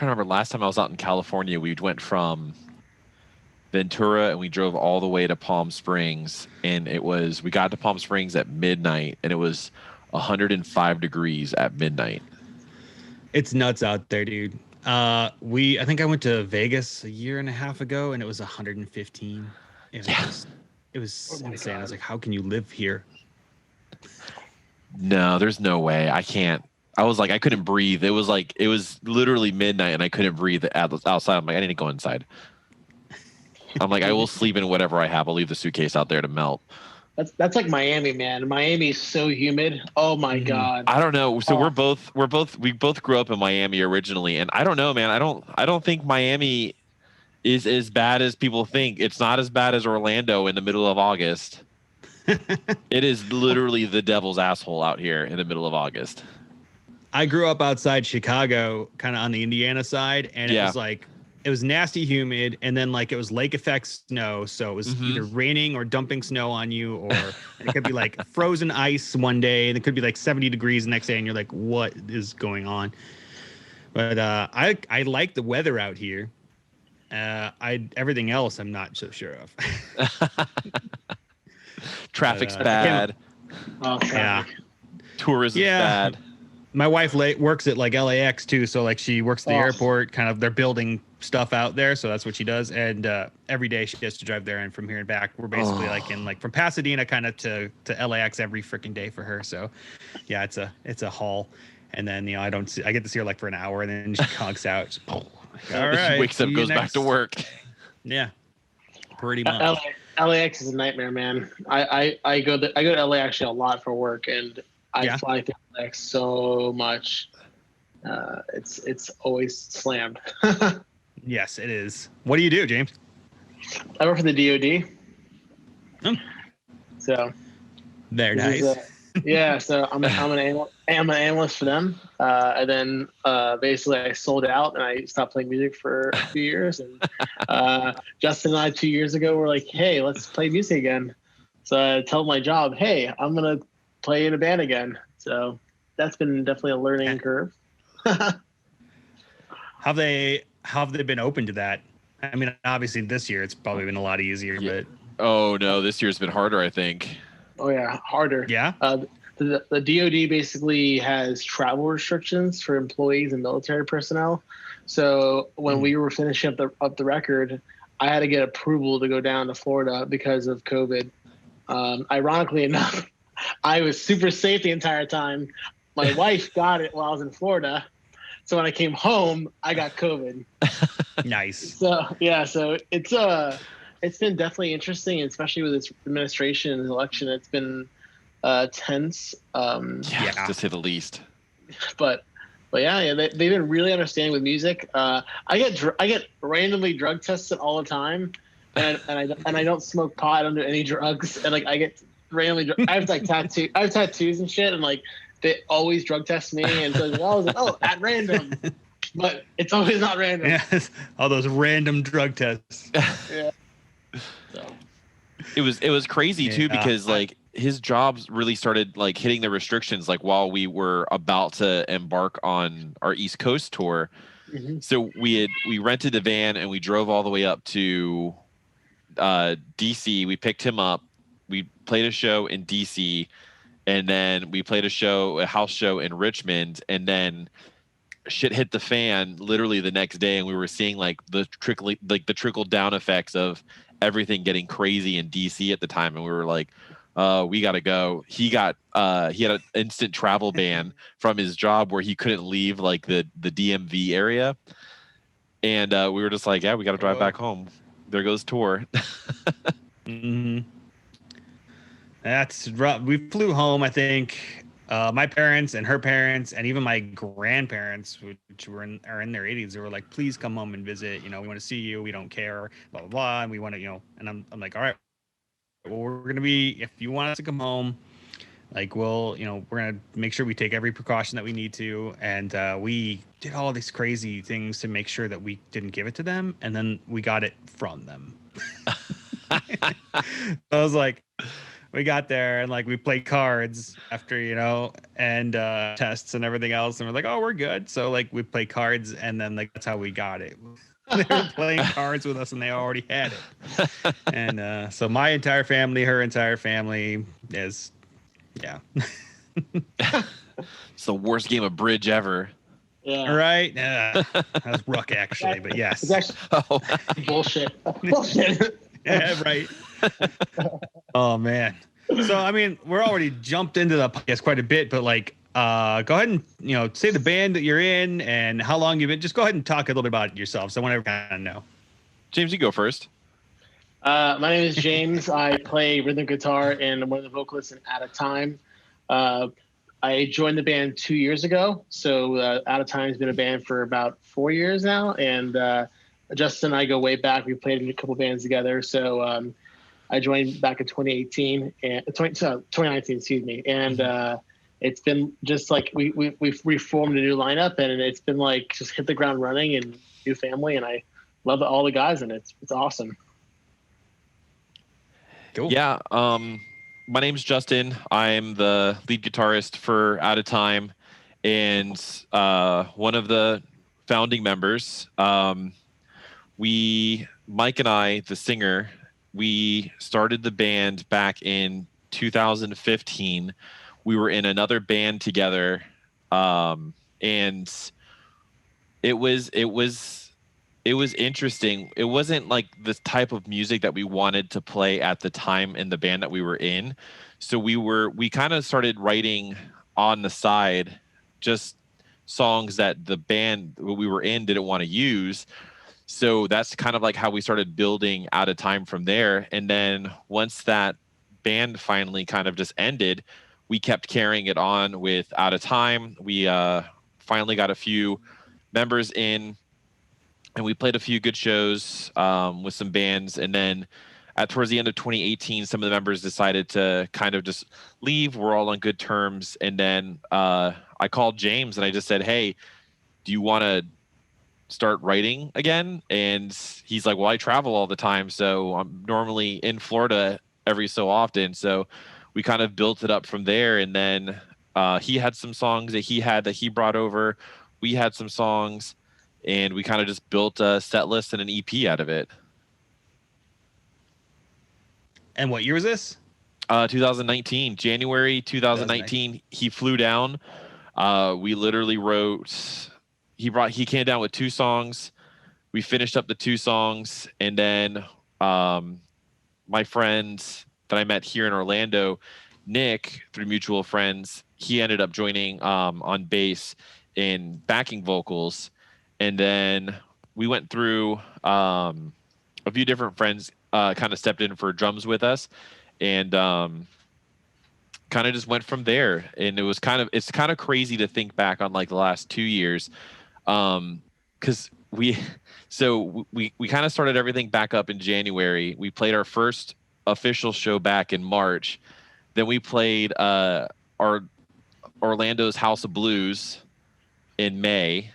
trying to remember last time I was out in California, we went from Ventura and we drove all the way to Palm Springs, and we got to Palm Springs at midnight, and it was 105 degrees at midnight. It's nuts out there, dude. I think I went to Vegas a year and a half ago, and it was 115. It was insane. God. I was like, how can you live here? No, there's no way. I can't. I was like, I couldn't breathe. It was literally midnight and I couldn't breathe outside. I'm like, I need to go inside. I'm like, I will sleep in whatever I have. I'll leave the suitcase out there to melt. That's like Miami, man. Miami is so humid. Oh my God. I don't know. So we both grew up in Miami originally, and I don't know, man. I don't think Miami is as bad as people think. It's not as bad as Orlando in the middle of August. It is literally the devil's asshole out here in the middle of August. I grew up outside Chicago, kind of on the Indiana side, and it was nasty humid, and then like it was lake effect snow, so it was either raining or dumping snow on you, or it could be like frozen ice one day, and it could be like 70 degrees the next day, and you're like, what is going on? But I like the weather out here. Everything else I'm not so sure of. Traffic's bad. Oh, yeah. Tourism's bad. My wife works at like LAX too, so like she works at the airport. Kind of, they're building stuff out there, so that's what she does. And every day she has to drive there and from here and back. We're basically from Pasadena kind of to LAX every freaking day for her. So yeah, it's a haul. And then I get to see her like for an hour, and then she conks out. All right, she wakes up, goes back to work. Yeah, pretty much. LAX is a nightmare, man. I go to LA actually a lot for work, and I fly through LAX so much. It's always slammed. Yes, it is. What do you do, James? I work for the DoD. So very nice. So I'm an analyst for them, and then basically I sold out and I stopped playing music for a few years. And Justin and I 2 years ago were like, "Hey, let's play music again." So I told my job, "Hey, I'm gonna play in a band again." So that's been definitely a learning curve. Have they been open to that? I mean, obviously this year it's probably been a lot easier, but oh no, this year's been harder, I think. Oh yeah, harder. Yeah. The DoD basically has travel restrictions for employees and military personnel. So when we were finishing up the record, I had to get approval to go down to Florida because of COVID. Ironically enough, I was super safe the entire time. My wife got it while I was in Florida. So when I came home, I got COVID. Nice. So yeah, so it's been definitely interesting, especially with this administration and election. It's been tense. To say the least. But yeah, they've been really understanding with music. I get randomly drug tested all the time, and I don't smoke pot. I don't do any drugs, and like I get randomly. I have tattoos and shit, and like they always drug test me, and so I was like, at random. But it's always not random. Yes, all those random drug tests. Yeah. So. It was crazy too, because like his jobs really started like hitting the restrictions like while we were about to embark on our East Coast tour. Mm-hmm. So we rented a van and we drove all the way up to DC. We picked him up. We played a show in DC, and then we played a house show in Richmond, and then shit hit the fan literally the next day, and we were seeing like the trickle down effects of everything getting crazy in DC at the time, and we were like, we gotta go. He had an instant travel ban from his job where he couldn't leave like the DMV area, and we were just like, yeah, we gotta drive back home. There goes tour. Mm-hmm. That's rough. We flew home, I think. My parents and her parents and even my grandparents, which are in their 80s, they were like, please come home and visit. We want to see you. We don't care, blah, blah, blah. And we want to, and I'm like, all right, well, we're going to be, if you want us to come home, like, we're going to make sure we take every precaution that we need to. And we did all these crazy things to make sure that we didn't give it to them. And then we got it from them. I was like, we got there and like we played cards after, and tests and everything else, and we're like, oh, we're good. So like we play cards, and then like that's how we got it. They were playing cards with us, and they already had it. And so my entire family, her entire family is, yeah. It's the worst game of bridge ever. Yeah. Right? That was Rook, actually, but yes. It's actually Oh. bullshit. Bullshit. Yeah, right. Oh, man. So, I mean, we're already jumped into the podcast quite a bit, but like, go ahead and, say the band that you're in and how long you've been. Just go ahead and talk a little bit about yourself. So I want to kind of know. James, you go first. My name is James. I play rhythm guitar and I'm one of the vocalists in Outatime. I joined the band 2 years ago. So Outatime has been a band for about 4 years now. And Justin and I go way back. We played in a couple bands together. So I joined back in 2018 and 2019, excuse me. And it's been just like we've reformed a new lineup, and it's been like just hit the ground running and new family. And I love all the guys, and it's awesome. Cool. Yeah. My name's Justin. I'm the lead guitarist for Outatime and one of the founding members. Mike and I, the singer, we started the band back in 2015. We were in another band together, and it was interesting. It wasn't like the type of music that we wanted to play at the time in the band that we were in. So we kind of started writing on the side, just songs that the band we were in didn't want to use. So that's kind of like how we started building Outatime from there. And then once that band finally kind of just ended, we kept carrying it on with Outatime. We finally got a few members in, and we played a few good shows with some bands. And then towards the end of 2018, some of the members decided to kind of just leave. We're all on good terms. And then I called James and I just said, hey, do you want to start writing again? And he's like, well, I travel all the time, so I'm normally in Florida every so often. So we kind of built it up from there. And then he had some songs that he brought over. We had some songs, and we kind of just built a set list and an EP out of it. And what year was this? 2019, January 2019. He flew down. We literally wrote. He came down with 2 songs. We finished up the 2 songs, and then my friend that I met here in Orlando, Nick, through mutual friends, he ended up joining on bass and backing vocals. And then we went through a few different friends kind of stepped in for drums with us, and kind of just went from there. And it's kind of crazy to think back on like the last 2 years, because we kind of started everything back up in January. We played our first official show back in March. Then we played our Orlando's House of Blues in May.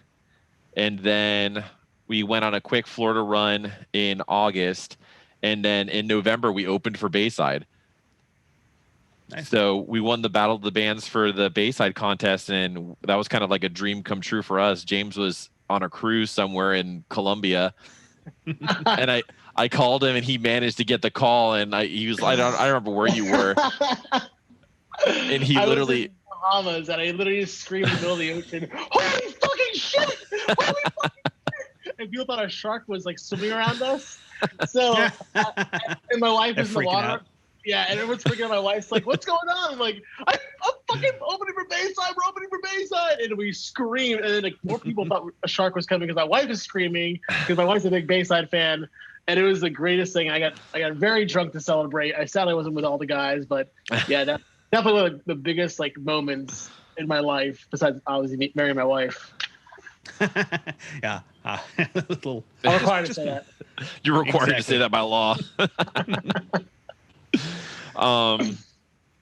And then we went on a quick Florida run in August. And then in November, we opened for Bayside. Nice. So we won the Battle of the Bands for the Bayside contest. And that was kind of like a dream come true for us. James was on a cruise somewhere in Colombia. And I called him, and he managed to get the call. And he was, I don't remember where you were. And he literally... was in Bahamas, and I literally just screamed in the middle of the ocean, holy fucking shit! Holy fucking shit! And people thought a shark was like swimming around us. So, and my wife was in the water. Out. Yeah, and everyone's freaking out. My wife's like, what's going on? I'm like, I'm fucking opening for Bayside. We're opening for Bayside. And we screamed. And then like more people thought a shark was coming because my wife is screaming because my wife's a big Bayside fan. And it was the greatest thing. I got very drunk to celebrate. I sadly wasn't with all the guys, but yeah, that definitely one of the biggest like moments in my life besides obviously marrying my wife. Yeah. I'm required to say that. You're required Exactly. to say that by law.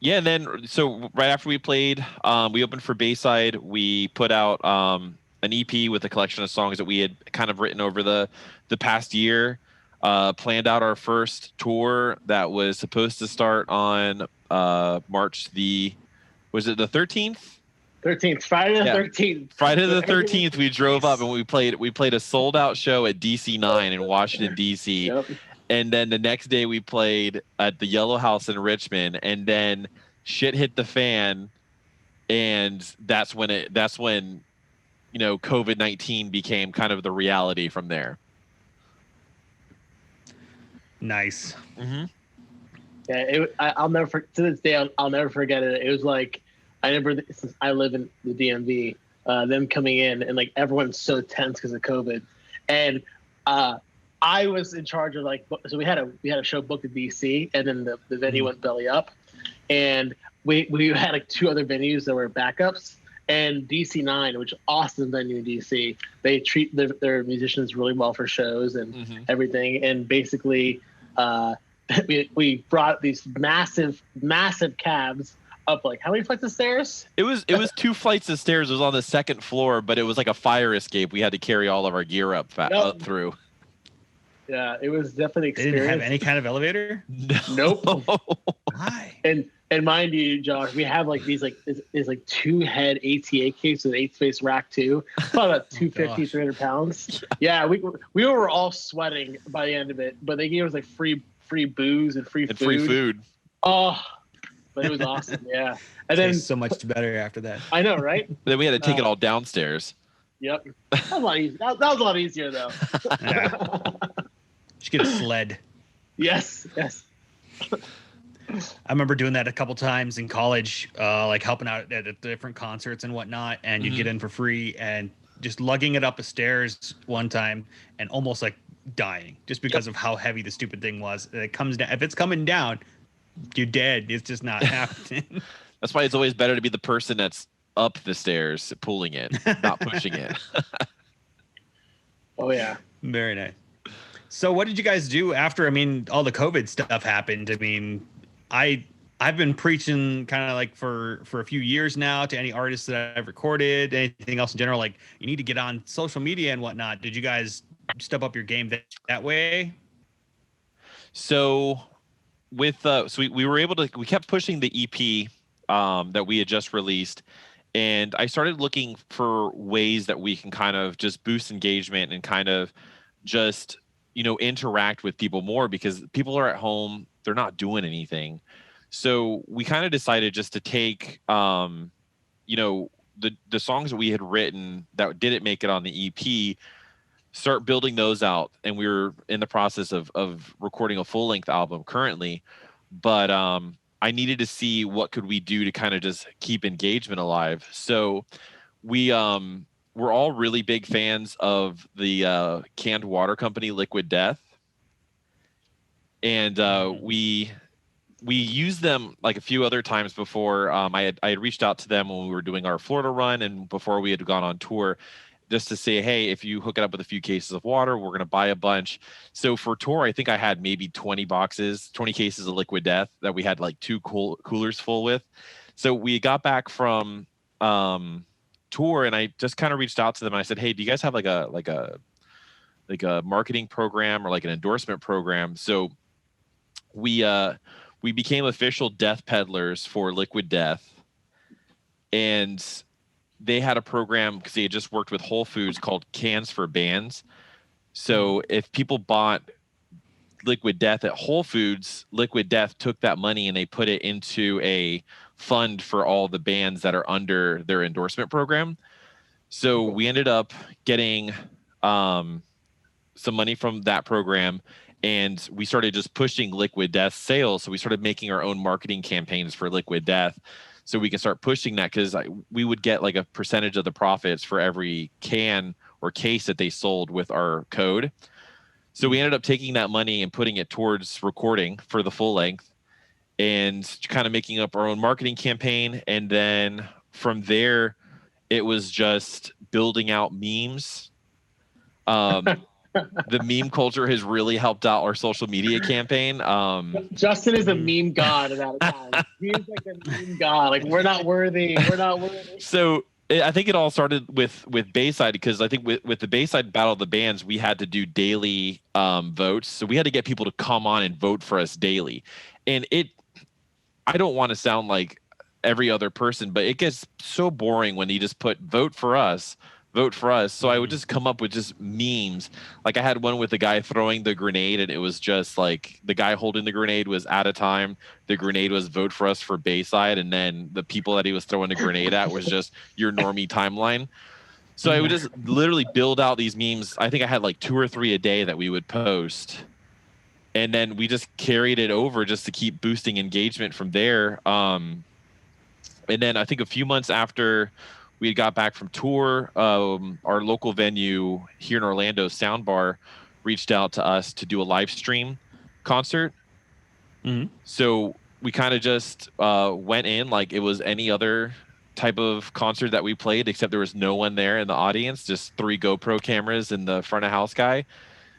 Yeah, and then so right after we played, we opened for Bayside. We put out an EP with a collection of songs that we had kind of written over the past year. planned out our first tour that was supposed to start on March was it the 13th? 13th, Friday the 13th. Friday So the 13th, we drove up and we played a sold out show at DC9 in Washington DC. Yep. And then the next day we played at the Yellow House in Richmond, and then shit hit the fan, and that's when COVID-19 became kind of the reality from there. Nice. Mm-hmm. Yeah, I'll never to this day I'll never forget it. It was like I remember since I live in the DMV, them coming in and like everyone's so tense because of COVID, and I was in charge of like so we had a show booked at DC, and then the venue went belly up, and we had like 2 other venues that were backups, and DC9, which is an awesome venue in DC, they treat their musicians really well for shows and everything, and basically we brought these massive cabs up like how many flights of stairs? It was 2 flights of stairs. It was on the 2nd floor, but it was like a fire escape. We had to carry all of our gear up through. Yeah, it was definitely They didn't have any kind of elevator? No. Nope. Why? And mind you, Josh, we have like these like is like 2-head ATA case with 8-space rack too. Probably about 250, 300 pounds. Yeah, we were all sweating by the end of it, but they gave us like free booze and free food. Oh, but it was awesome. Yeah, and then so much better after that. I know, right? Then we had to take it all downstairs. Yep, that was a lot easier. That was a lot easier though. Yeah. Just get a sled. Yes. I remember doing that a couple times in college, like helping out at different concerts and whatnot, and you'd get in for free, and just lugging it up the stairs one time and almost like dying just because of how heavy the stupid thing was. It comes down. If it's coming down, you're dead. It's just not happening. That's why it's always better to be the person that's up the stairs pulling it, not pushing it. Oh yeah. Very nice. So what did you guys do after, all the COVID stuff happened? I've been preaching kind of like for a few years now to any artists that I've recorded, anything else in general, like you need to get on social media and whatnot. Did you guys step up your game that way? So we were able to, we kept pushing the EP that we had just released. And I started looking for ways that we can kind of just boost engagement and kind of just, interact with people more, because people are at home, they're not doing anything. So we kind of decided just to take, the songs that we had written that didn't make it on the EP, start building those out. And we were in the process of recording a full length album currently, but I needed to see what could we do to kind of just keep engagement alive. So we're all really big fans of the canned water company Liquid Death, and we used them like a few other times before. I had reached out to them when we were doing our Florida run and before we had gone on tour, just to say, hey, if you hook it up with a few cases of water, we're going to buy a bunch. So for tour, I think I had maybe 20 cases of Liquid Death that we had like 2 coolers full with. So we got back from tour, and I just kind of reached out to them and I said, hey, do you guys have like a marketing program or like an endorsement program? So we became official death peddlers for Liquid Death, and they had a program because they had just worked with Whole Foods called Cans for Bands. So if people bought Liquid Death at Whole Foods, Liquid Death took that money and they put it into a fund for all the bands that are under their endorsement program. So we ended up getting some money from that program, and we started just pushing Liquid Death sales. So we started making our own marketing campaigns for Liquid Death, so we can start pushing that, because we would get like a percentage of the profits for every can or case that they sold with our code. So we ended up taking that money and putting it towards recording for the full length and kind of making up our own marketing campaign. And then from there, it was just building out memes. The meme culture has really helped out our social media campaign. Justin is a meme god at that time. He's like a meme god. Like, we're not worthy. We're not worthy. So I think it all started with Bayside, because I think with the Bayside Battle of the Bands, we had to do daily votes. So we had to get people to come on and vote for us daily. And I don't want to sound like every other person, but it gets so boring when you just put vote for us, vote for us. So I would just come up with just memes. Like I had one with the guy throwing the grenade, and it was just like the guy holding the grenade was Outatime. The grenade was vote for us for Bayside, and then the people that he was throwing the grenade at was just your normie timeline. So I would just literally build out these memes. I think I had like 2 or 3 a day that we would post. And then we just carried it over just to keep boosting engagement from there. And then I think a few months after we had got back from tour, our local venue here in Orlando, Soundbar, reached out to us to do a live stream concert. Mm-hmm. So we kind of just went in like it was any other type of concert that we played, except there was no one there in the audience, just 3 GoPro cameras in the front of house guy.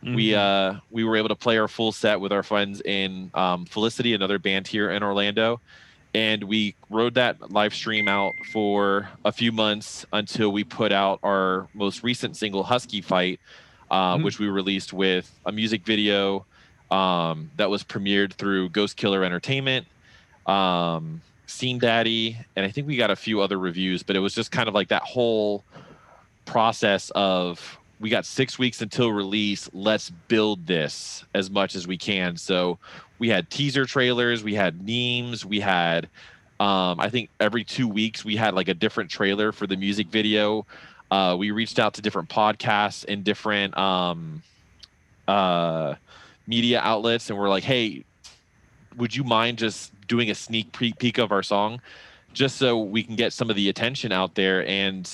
Mm-hmm. We were able to play our full set with our friends in Felicity, another band here in Orlando, and we rode that live stream out for a few months until we put out our most recent single, Husky Fight, which we released with a music video that was premiered through Ghost Killer Entertainment, Scene Daddy, and I think we got a few other reviews, but it was just kind of like that whole process of, we got 6 weeks until release. Let's build this as much as we can. So we had teaser trailers, we had memes, we had, I think every 2 weeks we had like a different trailer for the music video. We reached out to different podcasts and different media outlets, and we're like, hey, would you mind just doing a sneak peek of our song, just so we can get some of the attention out there? And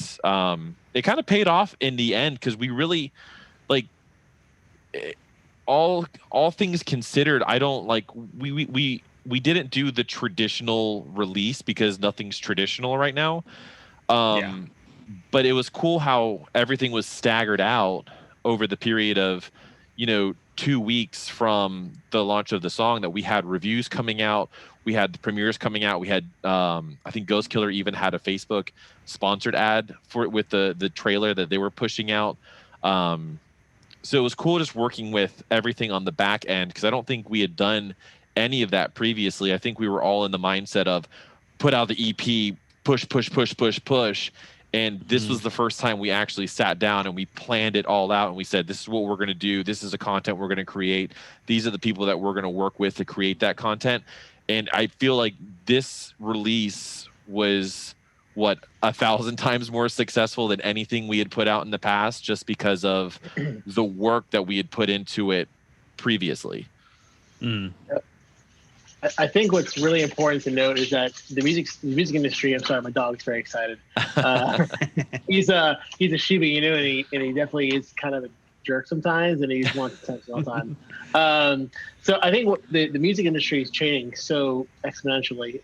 it kind of paid off in the end, because we really, like, all things considered, I don't like, we didn't do the traditional release because nothing's traditional right now. But it was cool how everything was staggered out over the period of, 2 weeks from the launch of the song, that we had reviews coming out, we had the premieres coming out, we had I think Ghost Killer even had a Facebook sponsored ad for it with the trailer that they were pushing out. So it was cool just working with everything on the back end, because I don't think we had done any of that previously. I think we were all in the mindset of put out the EP, push, and this was the first time we actually sat down and we planned it all out, and we said, this is what we're going to do, this is the content we're going to create, these are the people that we're going to work with to create that content. And I feel like this release was 1,000 times more successful than anything we had put out in the past, just because of the work that we had put into it previously. I think what's really important to note is that the music industry. I'm sorry, my dog's very excited. He's a Shiba Inu, and he definitely is kind of a jerk sometimes, and he wants attention all the time. So I think what the music industry is changing so exponentially.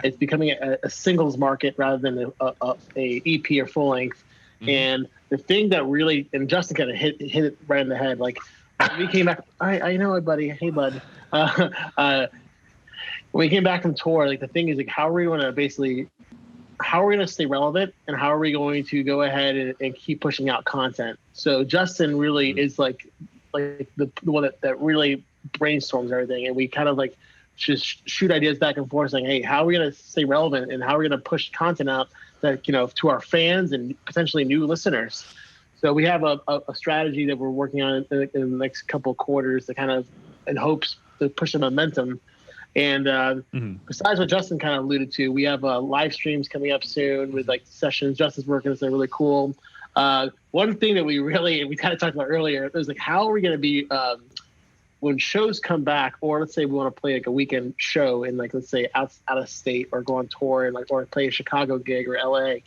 It's becoming a singles market rather than a EP or full length. And the thing that really, and Justin kind of hit it right in the head. Like, when we came back, I know it, buddy. Hey, bud. When we came back from tour, like, the thing is, like, how are we going to stay relevant, and how are we going to go ahead and keep pushing out content? So Justin really is like the one that really brainstorms everything, and we kind of like just shoot ideas back and forth, saying, hey, how are we going to stay relevant, and how are we going to push content out that, to our fans and potentially new listeners? So we have a strategy that we're working on in the next couple of quarters to kind of, in hopes to push the momentum. And besides what Justin kind of alluded to, we have live streams coming up soon with like sessions. Justin's working, so they're really cool. One thing that we kind of talked about earlier is like, how are we going to be when shows come back, or let's say we want to play like a weekend show in, like, let's say out of state, or go on tour and or play a Chicago gig or LA.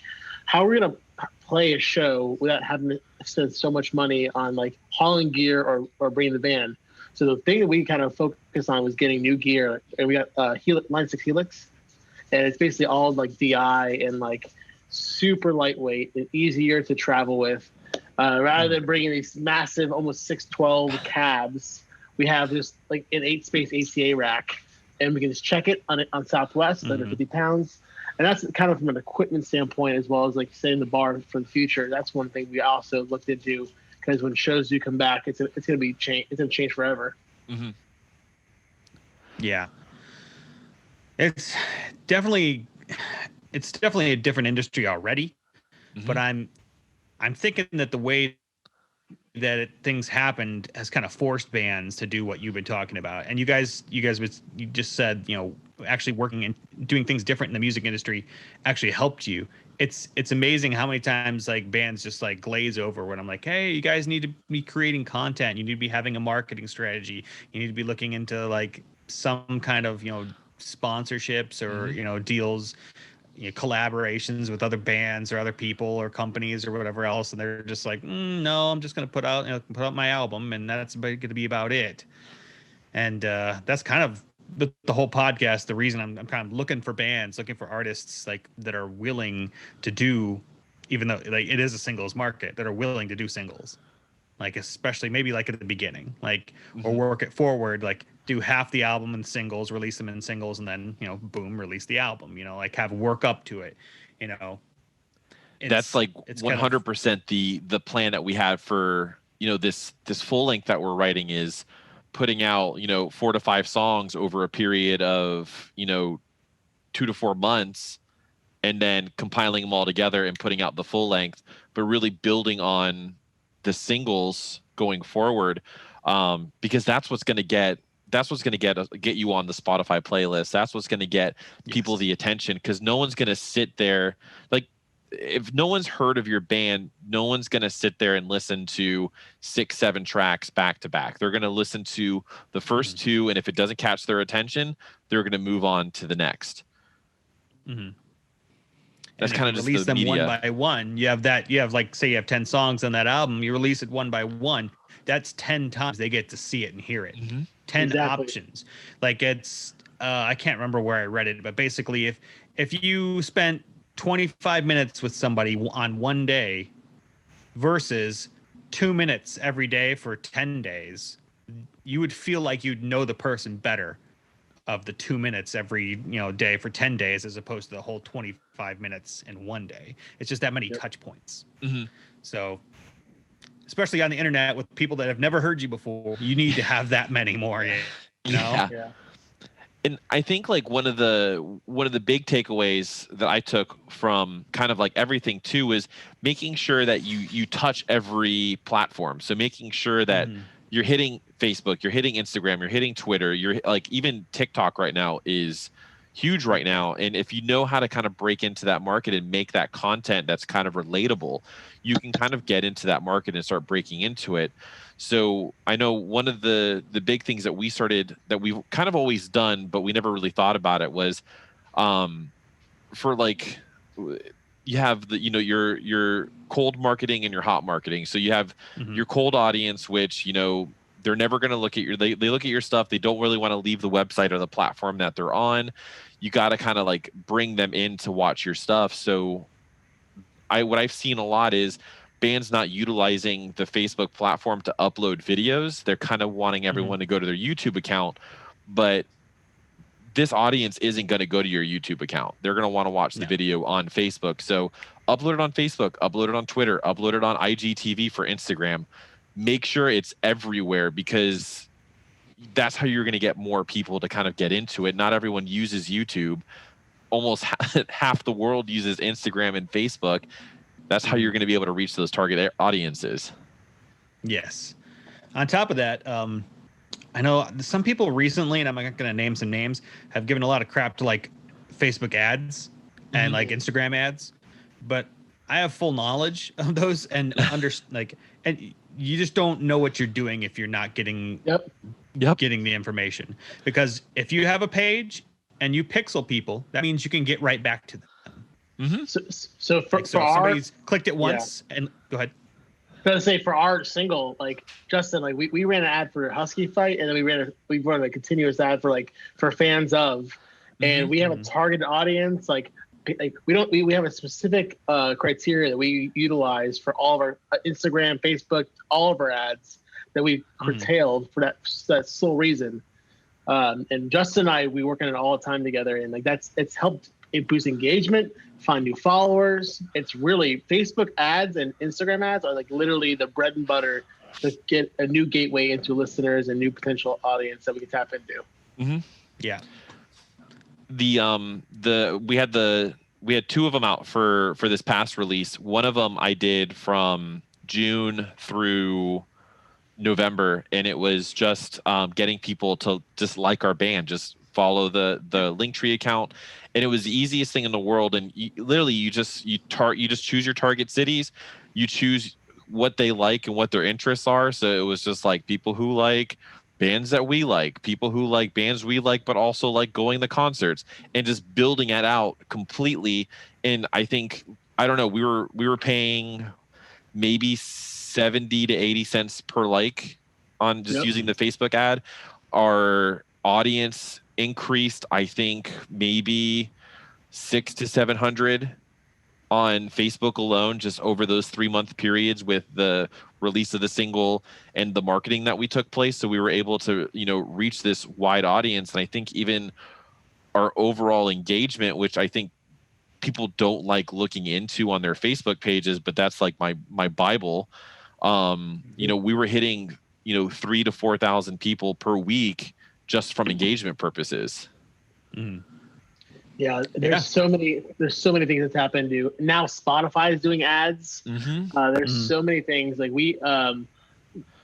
How are we going to play a show without having to spend so much money on like hauling gear or bringing the band? So the thing that we kind of focused on was getting new gear, and we got Line 6 Helix, and it's basically all like DI and like super lightweight and easier to travel with. Rather than bringing these massive, almost 612 cabs, we have just like an 8-space ACA rack, and we can just check it on Southwest under 50 pounds, And that's kind of from an equipment standpoint, as well as like setting the bar for the future. That's one thing we also looked into, because when shows do come back, it's gonna be change. It's gonna change forever. Mm-hmm. Yeah, it's definitely a different industry already. Mm-hmm. But I'm thinking that the way that things happened has kind of forced bands to do what you've been talking about. And you just said, actually working and doing things different in the music industry actually helped you. It's amazing how many times like bands just like glaze over when I'm like, hey, you guys need to be creating content. You need to be having a marketing strategy. You need to be looking into like some kind of, sponsorships or, deals, collaborations with other bands or other people or companies or whatever else, and they're just like, no, I'm just going to put out my album, and that's going to be about it. And that's kind of the whole podcast. The reason I'm kind of looking for bands, looking for artists like that are willing to do, even though like it is a singles market, that are willing to do singles, like especially maybe like at the beginning, like or work it forward, like do half the album in singles, release them in singles, and then boom, release the album. Like have work up to it. That's like it's 100% the plan that we have for this full length that we're writing is putting out 4 to 5 songs over a period of 2 to 4 months, and then compiling them all together and putting out the full length, but really building on the singles going forward, because that's what's going to get you on the Spotify playlist. That's what's going to get people the attention, because no one's going to sit there like, if no one's heard of your band, no one's going to sit there and listen to 6-7 tracks back to back. They're going to listen to the first 2, and if it doesn't catch their attention, they're going to move on to the next. That's kind of just release them media. one by one. You have like, say you have 10 songs on that album, you release it one by one. That's 10 times they get to see it and hear it. 10 options. Like it's I can't remember where I read it, but basically if you spent 25 minutes with somebody on one day versus 2 minutes every day for 10 days, you would feel like you'd know the person better of the 2 minutes every day for 10 days, as opposed to the whole 25 minutes in one day. It's just that many touch points. So especially on the internet with people that have never heard you before, you need to have that many more. Yeah. And I think like one of the big takeaways that I took from kind of like everything too is making sure that you touch every platform. So making sure that you're hitting Facebook, you're hitting Instagram, you're hitting Twitter, you're like, even TikTok right now is huge right now. And if you know how to kind of break into that market and make that content that's kind of relatable, you can kind of get into that market and start breaking into it. So I know one of the big things that we've kind of always done, but we never really thought about it, was for like, you have the your cold marketing and your hot marketing. So you have your cold audience, which they're never going to look at they look at your stuff, they don't really want to leave the website or the platform that they're on. You got to kind of like bring them in to watch your stuff. So what I've seen a lot is bands not utilizing the Facebook platform to upload videos. They're kind of wanting everyone to go to their YouTube account, but this audience isn't going to go to your YouTube account. They're going to want to watch the video on Facebook. So upload it on Facebook, upload it on Twitter, upload it on IGTV for Instagram. Make sure it's everywhere, because that's how you're going to get more people to kind of get into it. Not everyone uses YouTube. Almost half the world uses Instagram and Facebook. That's how you're going to be able to reach those target audiences. Yes. On top of that, I know some people recently, and I'm not going to name some names, have given a lot of crap to like Facebook ads and like Instagram ads, but I have full knowledge of those and and you just don't know what you're doing if you're not getting getting the information. Because if you have a page and you pixel people, that means you can get right back to them. So if somebody's clicked it once and go ahead. I was gonna say, for our single, like Justin, like we ran an ad for Husky Fight, and then we run a continuous ad for fans of, and we have a targeted audience. Like we have a specific criteria that we utilize for all of our Instagram, Facebook, all of our ads that we curtailed for that sole reason. And Justin and I, we work on it all the time together, and like it's helped it boosts engagement, find new followers. It's really Facebook ads and Instagram ads are like literally the bread and butter to get a new gateway into listeners and new potential audience that we can tap into. Mm-hmm. Yeah. We had two of them out for this past release. One of them I did from June through November, and it was just getting people to just like our band, just follow the Linktree account, and it was the easiest thing in the world. And you just choose your target cities, you choose what they like and what their interests are. So it was just like people who like bands that we like, people who like bands we like, but also like going to concerts, and just building it out completely. And I think, I don't know, we were paying maybe 70 to 80 cents per like on just using the Facebook ad. Our audience increased, I think, maybe 600 to 700 on Facebook alone, just over those 3-month periods with the release of the single and the marketing that we took place. So we were able to, reach this wide audience. And I think even our overall engagement, which I think people don't like looking into on their Facebook pages, but that's like my Bible. We were hitting, 3,000 to 4,000 people per week just from engagement purposes. Mm. Yeah, there's so many things that tap into. Now Spotify is doing ads. Mm-hmm. There's so many things like we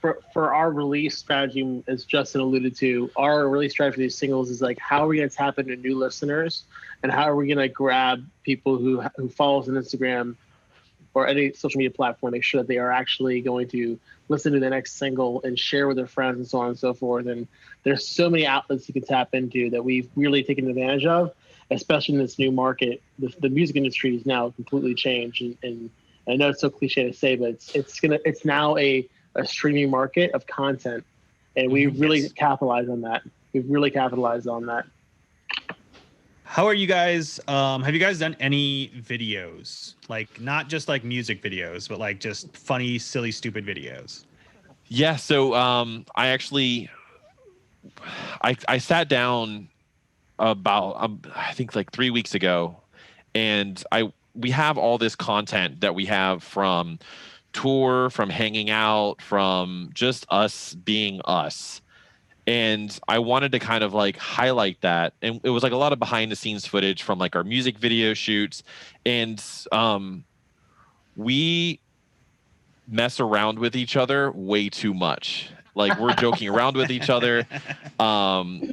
for our release strategy, as Justin alluded to, our release strategy for these singles is like, how are we going to tap into new listeners, and how are we going to grab people who follow us on Instagram or any social media platform, make sure that they are actually going to listen to the next single and share with their friends and so on and so forth. And there's so many outlets you can tap into that we've really taken advantage of, especially in this new market. The music industry is now completely changed, and I know it's so cliche to say, but it's now a streaming market of content, and we really capitalize on that. We've really capitalized on that. How are you guys? Have you guys done any videos? Like not just like music videos, but like just funny, silly, stupid videos? Yeah. So I sat down about I think like 3 weeks ago, and we have all this content that we have from tour, from hanging out, from just us being us. And I wanted to kind of like highlight that. And it was like a lot of behind the scenes footage from like our music video shoots. And we mess around with each other way too much. Like we're joking around with each other.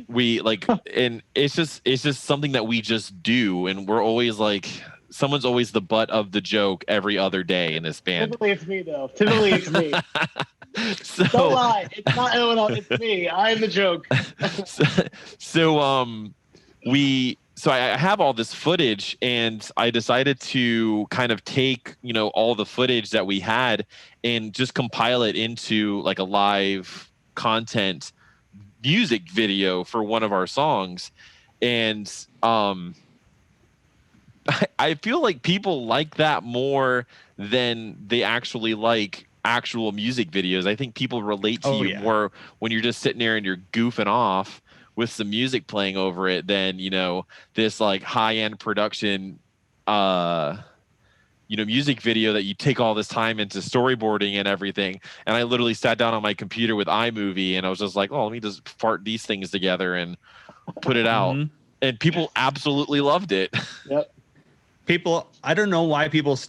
We like, and it's just something that we just do. And we're always like, someone's always the butt of the joke every other day in this band. Typically it's me though. Typically it's me. So, don't lie. It's not anyone else. It's me. I'm the joke. So I have all this footage, and I decided to kind of take, all the footage that we had and just compile it into like a live content music video for one of our songs. And I feel like people like that more than they actually like actual music videos. I think people relate to you more when you're just sitting there and you're goofing off with some music playing over it than, this like high-end production, music video that you take all this time into storyboarding and everything. And I literally sat down on my computer with iMovie, and I was just like, oh, let me just fart these things together and put it out. Mm-hmm. And people absolutely loved it. Yep. I don't know why bands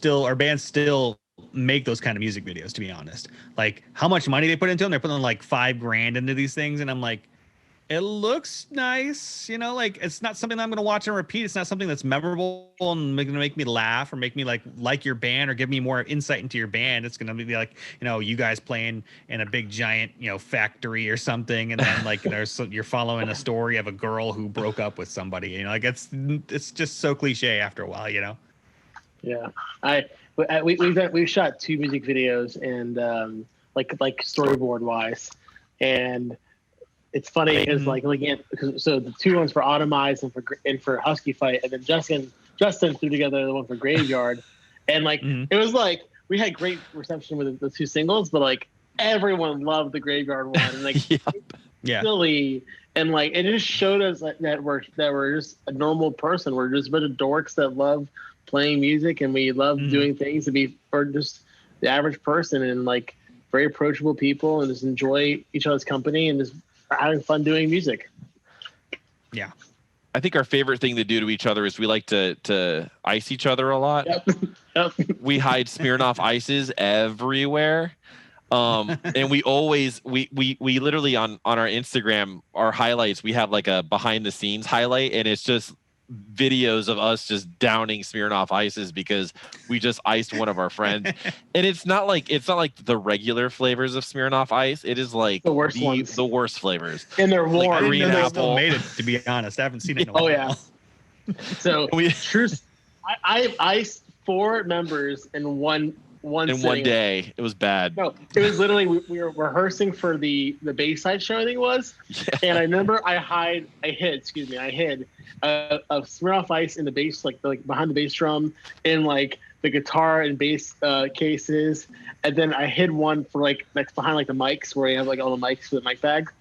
still make those kind of music videos, to be honest. Like how much money they put into them. They're putting like $5,000 into these things, and I'm like, it looks nice, like it's not something I'm going to watch and repeat. It's not something that's memorable and going to make me laugh or make me like your band or give me more insight into your band. It's going to be like, you guys playing in a big giant, factory or something. And then like, you're following a story of a girl who broke up with somebody, like it's just so cliche after a while, Yeah. We've shot 2 music videos, and like storyboard wise, and it's funny because like looking at, so the 2 ones for Automize and for Husky Fight, and then Justin threw together the one for Graveyard, and like it was like we had great reception with the 2 singles, but like everyone loved the Graveyard one, and like Yeah. silly, and like it just showed us that we're just a normal person. We're just a bunch of dorks that love playing music, and we love doing things to be, or just the average person, and like very approachable people, and just enjoy each other's company and just having fun doing music. Yeah. I think our favorite thing to do to each other is we like to ice each other a lot. Yep. We hide Smirnoff ices everywhere. And we always we literally on our Instagram, our highlights, we have like a behind the scenes highlight, and it's just videos of us just downing Smirnoff ices because we just iced one of our friends. And it's not like the regular flavors of Smirnoff ice. It is like The worst ones. the worst flavors. And they're Like warm. I didn't green know they apple. still made it, to be honest. I haven't seen it in a while. Oh yeah. So We- true. I iced 4 members in one in one day. It was bad. No, it was literally we were rehearsing for the Bayside show, I think it was. Yeah. And I remember I hid a Smirnoff Ice in the bass, like behind the bass drum, in like the guitar and bass cases, and then I hid one for like next behind like the mics where you have like all the mics for the mic bags,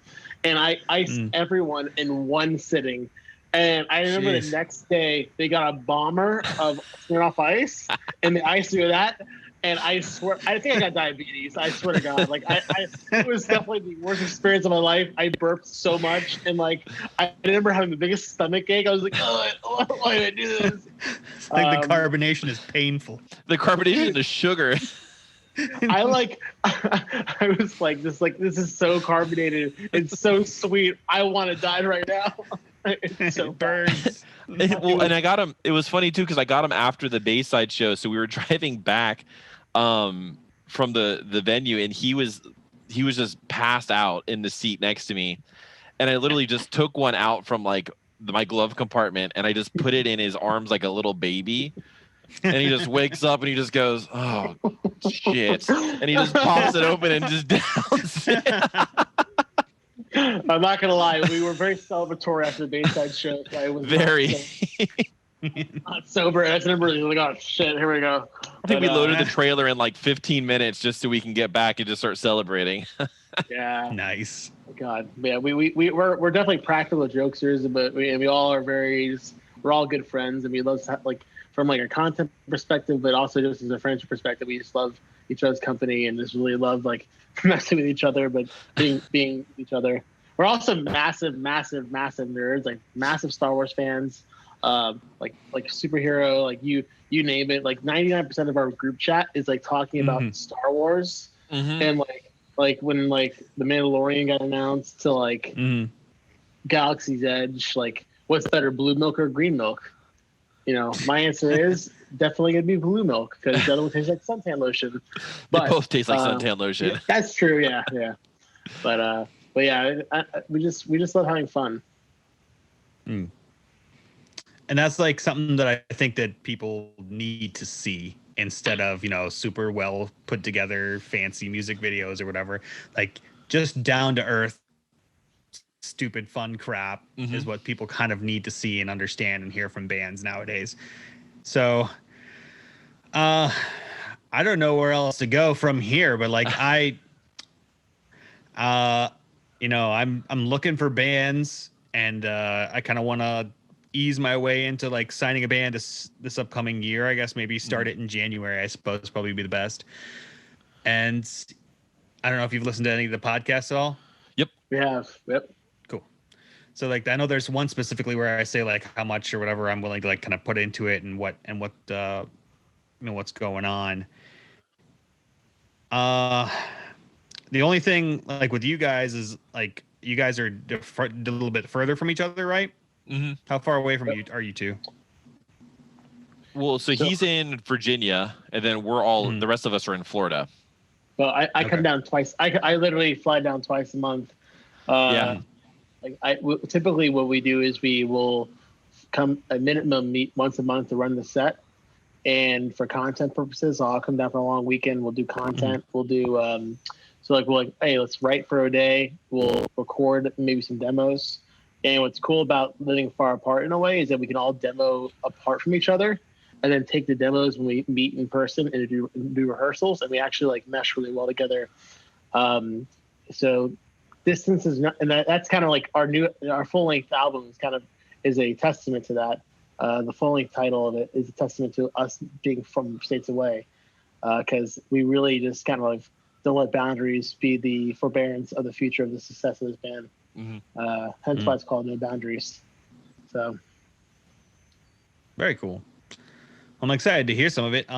and I iced everyone in one sitting. And I remember the next day they got a bomber of Smirnoff Ice, and they iced me with that. And I swear, I think I got diabetes. I swear to God, like it was definitely the worst experience of my life. I burped so much, and like I remember having the biggest stomach ache. I was like, oh, why did I do this? I think the carbonation is painful. The carbonation and the sugar. I was like, this is so carbonated. It's so sweet. I want to die right now. It's so It burns. And I got him. It was funny too because I got him after the Bayside show, so we were driving back from the venue, and he was just passed out in the seat next to me, and I literally just took one out from like my glove compartment, and I just put it in his arms like a little baby, and he just wakes up and he just goes, "Oh shit," and he just pops it open and just downs it. I'm not gonna lie, we were very celebratory after the Bayside show. So I was Very. not sober. I just remember like, oh shit, here we go. I think we loaded the trailer in like 15 minutes just so we can get back and just start celebrating. Yeah. Nice. God, yeah, we're definitely practical jokesters, but we all are we're all good friends, and we love to have, like, from like a content perspective, but also just as a friendship perspective, we just love each other's company and just really love like messing with each other, but being each other. We're also massive nerds, like massive Star Wars fans, like superhero, like you name it. Like 99% of our group chat is like talking about Star Wars, and like when like the Mandalorian got announced to like Galaxy's Edge, like what's better, blue milk or green milk? You know, my answer is definitely gonna be blue milk because the other one tastes like suntan lotion. But They both taste like suntan lotion. Yeah, that's true. Yeah. But yeah, we just love having fun. And that's like something that I think that people need to see instead of, you know, super well put together fancy music videos or whatever. Like just down to earth, stupid fun crap is what people kind of need to see and understand and hear from bands nowadays. So I don't know where else to go from here, but like you know, I'm looking for bands, and I kind of want to ease my way into like signing a band this upcoming year. I guess maybe start it in January, I suppose, probably be the best. And I don't know if you've listened to any of the podcasts at all. Yep. We have. Yep. Cool. So like I know there's one specifically where I say like how much or whatever I'm willing to like kind of put into it and what you know what's going on. The only thing like with you guys is like you guys are a little bit further from each other, right? How far away from you are you two? Well, so he's in Virginia, and then we're all the rest of us are in Florida. Well, I come down twice. I literally fly down twice a month. Yeah. Like typically what we do is we will come a minimum meet once a month to run the set, and for content purposes, I'll come down for a long weekend. We'll do content. We'll do so like we're like, hey, let's write for a day. We'll record maybe some demos. And what's cool about living far apart in a way is that we can all demo apart from each other, and then take the demos when we meet in person and do rehearsals, and we actually like mesh really well together. So distance is not, and that's kind of like our full length album is a testament to that. The full length title of it is a testament to us being from states away, because we really just kind of like don't let boundaries be the forbearance of the future of the success of this band. Hence why it's called No Boundaries. So very cool. I'm excited to hear some of it.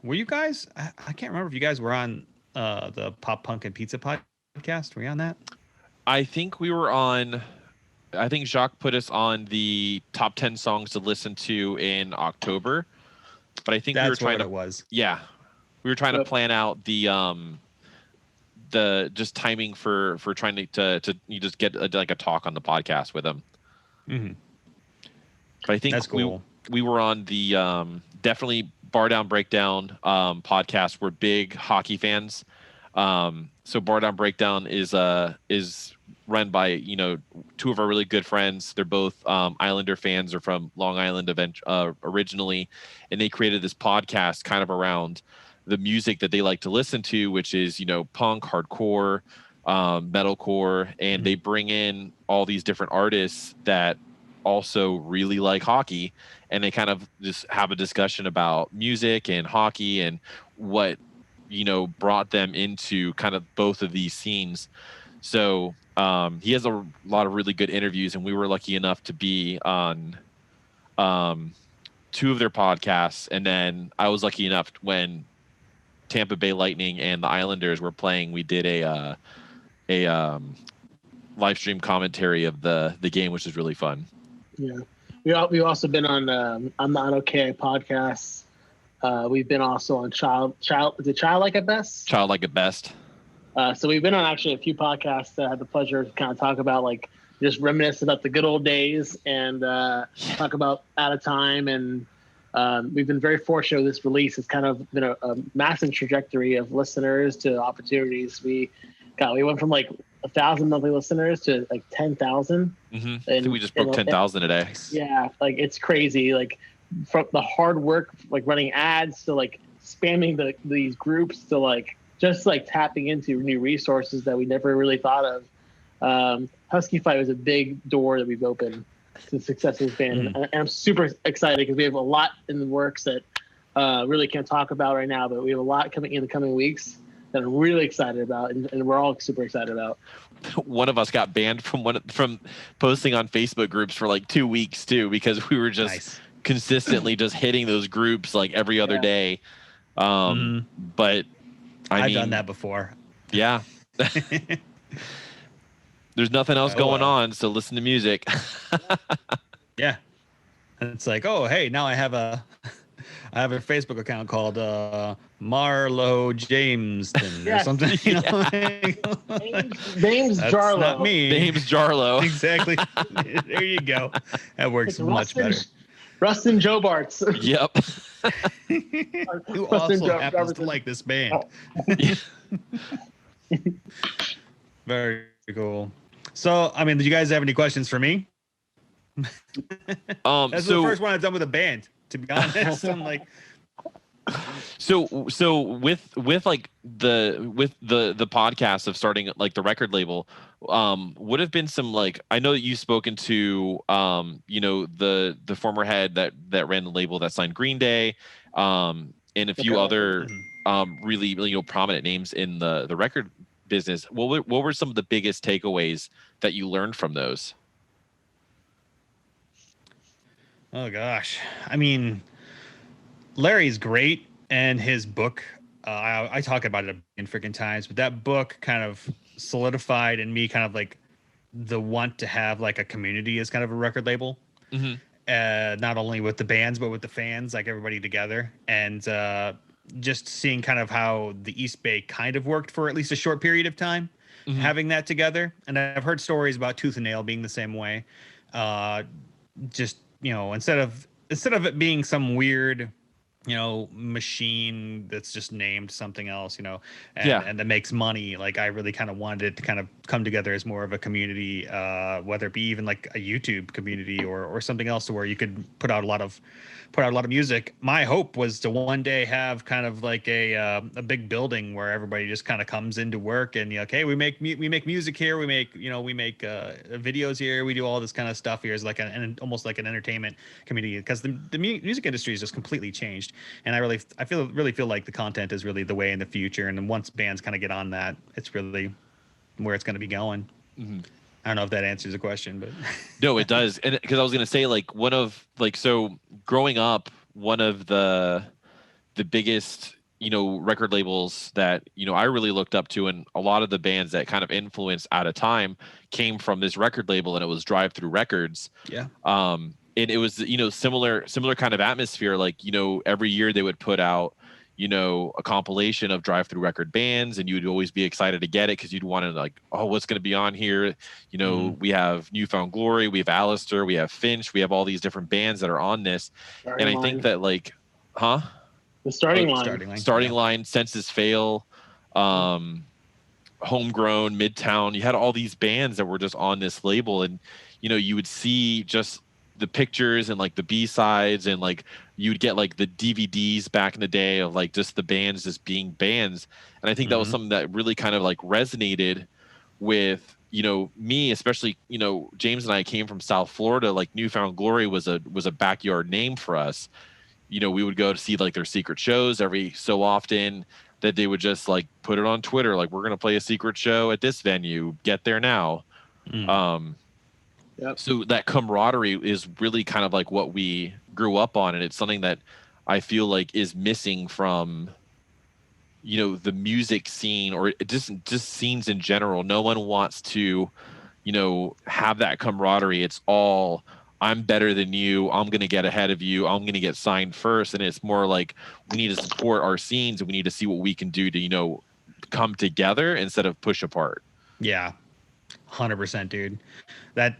Were you guys? I can't remember if you guys were on the Pop Punk and Pizza podcast. Were you on that? I think we were on. I think Jacques put us on the top 10 songs to listen to in October, but I think we were trying to. It was. Yeah, we were trying to plan out the just timing for trying to you just get like a talk on the podcast with them. Mm-hmm. But I think that's cool. We were on the definitely Bar Down Breakdown podcast. We're big hockey fans. So Bar Down Breakdown is run by two of our really good friends. They're both Islander fans. They're from Long Island originally, and they created this podcast kind of around the music that they like to listen to, which is punk, hardcore, metalcore, and they bring in all these different artists that also really like hockey, and they kind of just have a discussion about music and hockey and what brought them into kind of both of these scenes. So he has a lot of really good interviews, and we were lucky enough to be on two of their podcasts, and then I was lucky enough when Tampa Bay Lightning and the Islanders were playing, we did a live stream commentary of the game, which is really fun. Yeah, we've also been on I'm Not Okay podcasts. We've been also on Childlike at Best. Childlike at Best. So we've been on actually a few podcasts that I had the pleasure to kind of talk about, like, just reminisce about the good old days and talk about Outatime. And we've been very fortunate with this release. It's kind of been a massive trajectory of listeners to opportunities. We went from like 1,000 monthly listeners to like 10,000. I think we just broke 10,000 today. Yeah, like it's crazy. Like from the hard work, like running ads to like spamming these groups to like just like tapping into new resources that we never really thought of. Husky Fight was a big door that we've opened to the success of this band. And I'm super excited because we have a lot in the works that really can't talk about right now, but we have a lot coming in the coming weeks that I'm really excited about, and we're all super excited about. One of us got banned from posting on Facebook groups for like 2 weeks too, because we were just consistently just hitting those groups like every other day. But I've done that before. Yeah. There's nothing else going on, so listen to music. Yeah. And it's like, oh, hey, now I have a Facebook account called Marlo Jameston or something. Name's Jarlo. Not me. Name's Jarlo. Exactly. There you go. That works much better. Rustin Jobarts. Yep. Who also happens to like this band. Very cool. So, I mean, did you guys have any questions for me? That's the first one I've done with a band, to be honest. I'm like, so with like the podcast of starting like the record label, would have been some, like, I know that you've spoken to the former head that ran the label that signed Green Day, and a few other really prominent names in the record business. What were some of the biggest takeaways that you learned from those? Oh gosh, I mean, Larry's great, and his book, I talk about it in freaking times, but that book kind of solidified in me kind of like the want to have like a community as kind of a record label, not only with the bands but with the fans, like everybody together, and just seeing kind of how the East Bay kind of worked for at least a short period of time, having that together. And I've heard stories about Tooth and Nail being the same way. Just, instead of it being some weird machine that's just named something else, Yeah. and that makes money. Like I really kind of wanted it to kind of come together as more of a community, whether it be even like a YouTube community or something else, to where you could put out a lot of music. My hope was to one day have kind of like a big building where everybody just kind of comes into work, and okay, we make music here, we make videos here, we do all this kind of stuff here, as like almost like an entertainment community, because the music industry has just completely changed. And I really feel like the content is really the way in the future, and then once bands kind of get on that, it's really where it's going to be going. Mm-hmm. I don't know if that answers the question, but No, it does. And because I was gonna say, like, so growing up, one of the biggest record labels that I really looked up to, and a lot of the bands that kind of influenced Out of Time came from this record label, and it was Drive Through Records. yeah. And it was similar kind of atmosphere. Like every year they would put out a compilation of Drive Through Record bands, and you would always be excited to get it because you'd want to, like, oh, what's going to be on here. We have Newfound Glory, we have Alistair, we have Finch, we have all these different bands that are on this. Starting And I think that, like, huh? The starting line. Starting yeah. line, Senses Fail, Homegrown, Midtown. You had all these bands that were just on this label, and you would see just the pictures and like the B-sides, and like you'd get like the DVDs back in the day of like just the bands just being bands. And I think that was something that really kind of like resonated with me, especially James and I came from South Florida. Like Newfound Glory was a backyard name for us. We would go to see like their secret shows every so often, that they would just like put it on Twitter, like, we're going to play a secret show at this venue, get there now. Yep. So that camaraderie is really kind of like what we grew up on, and it's something that I feel like is missing from the music scene, or just scenes in general. No one wants to have that camaraderie. It's all, I'm better than you, I'm going to get ahead of you, I'm going to get signed first. And it's more like, we need to support our scenes, and we need to see what we can do to come together instead of push apart. Yeah, 100%, dude. That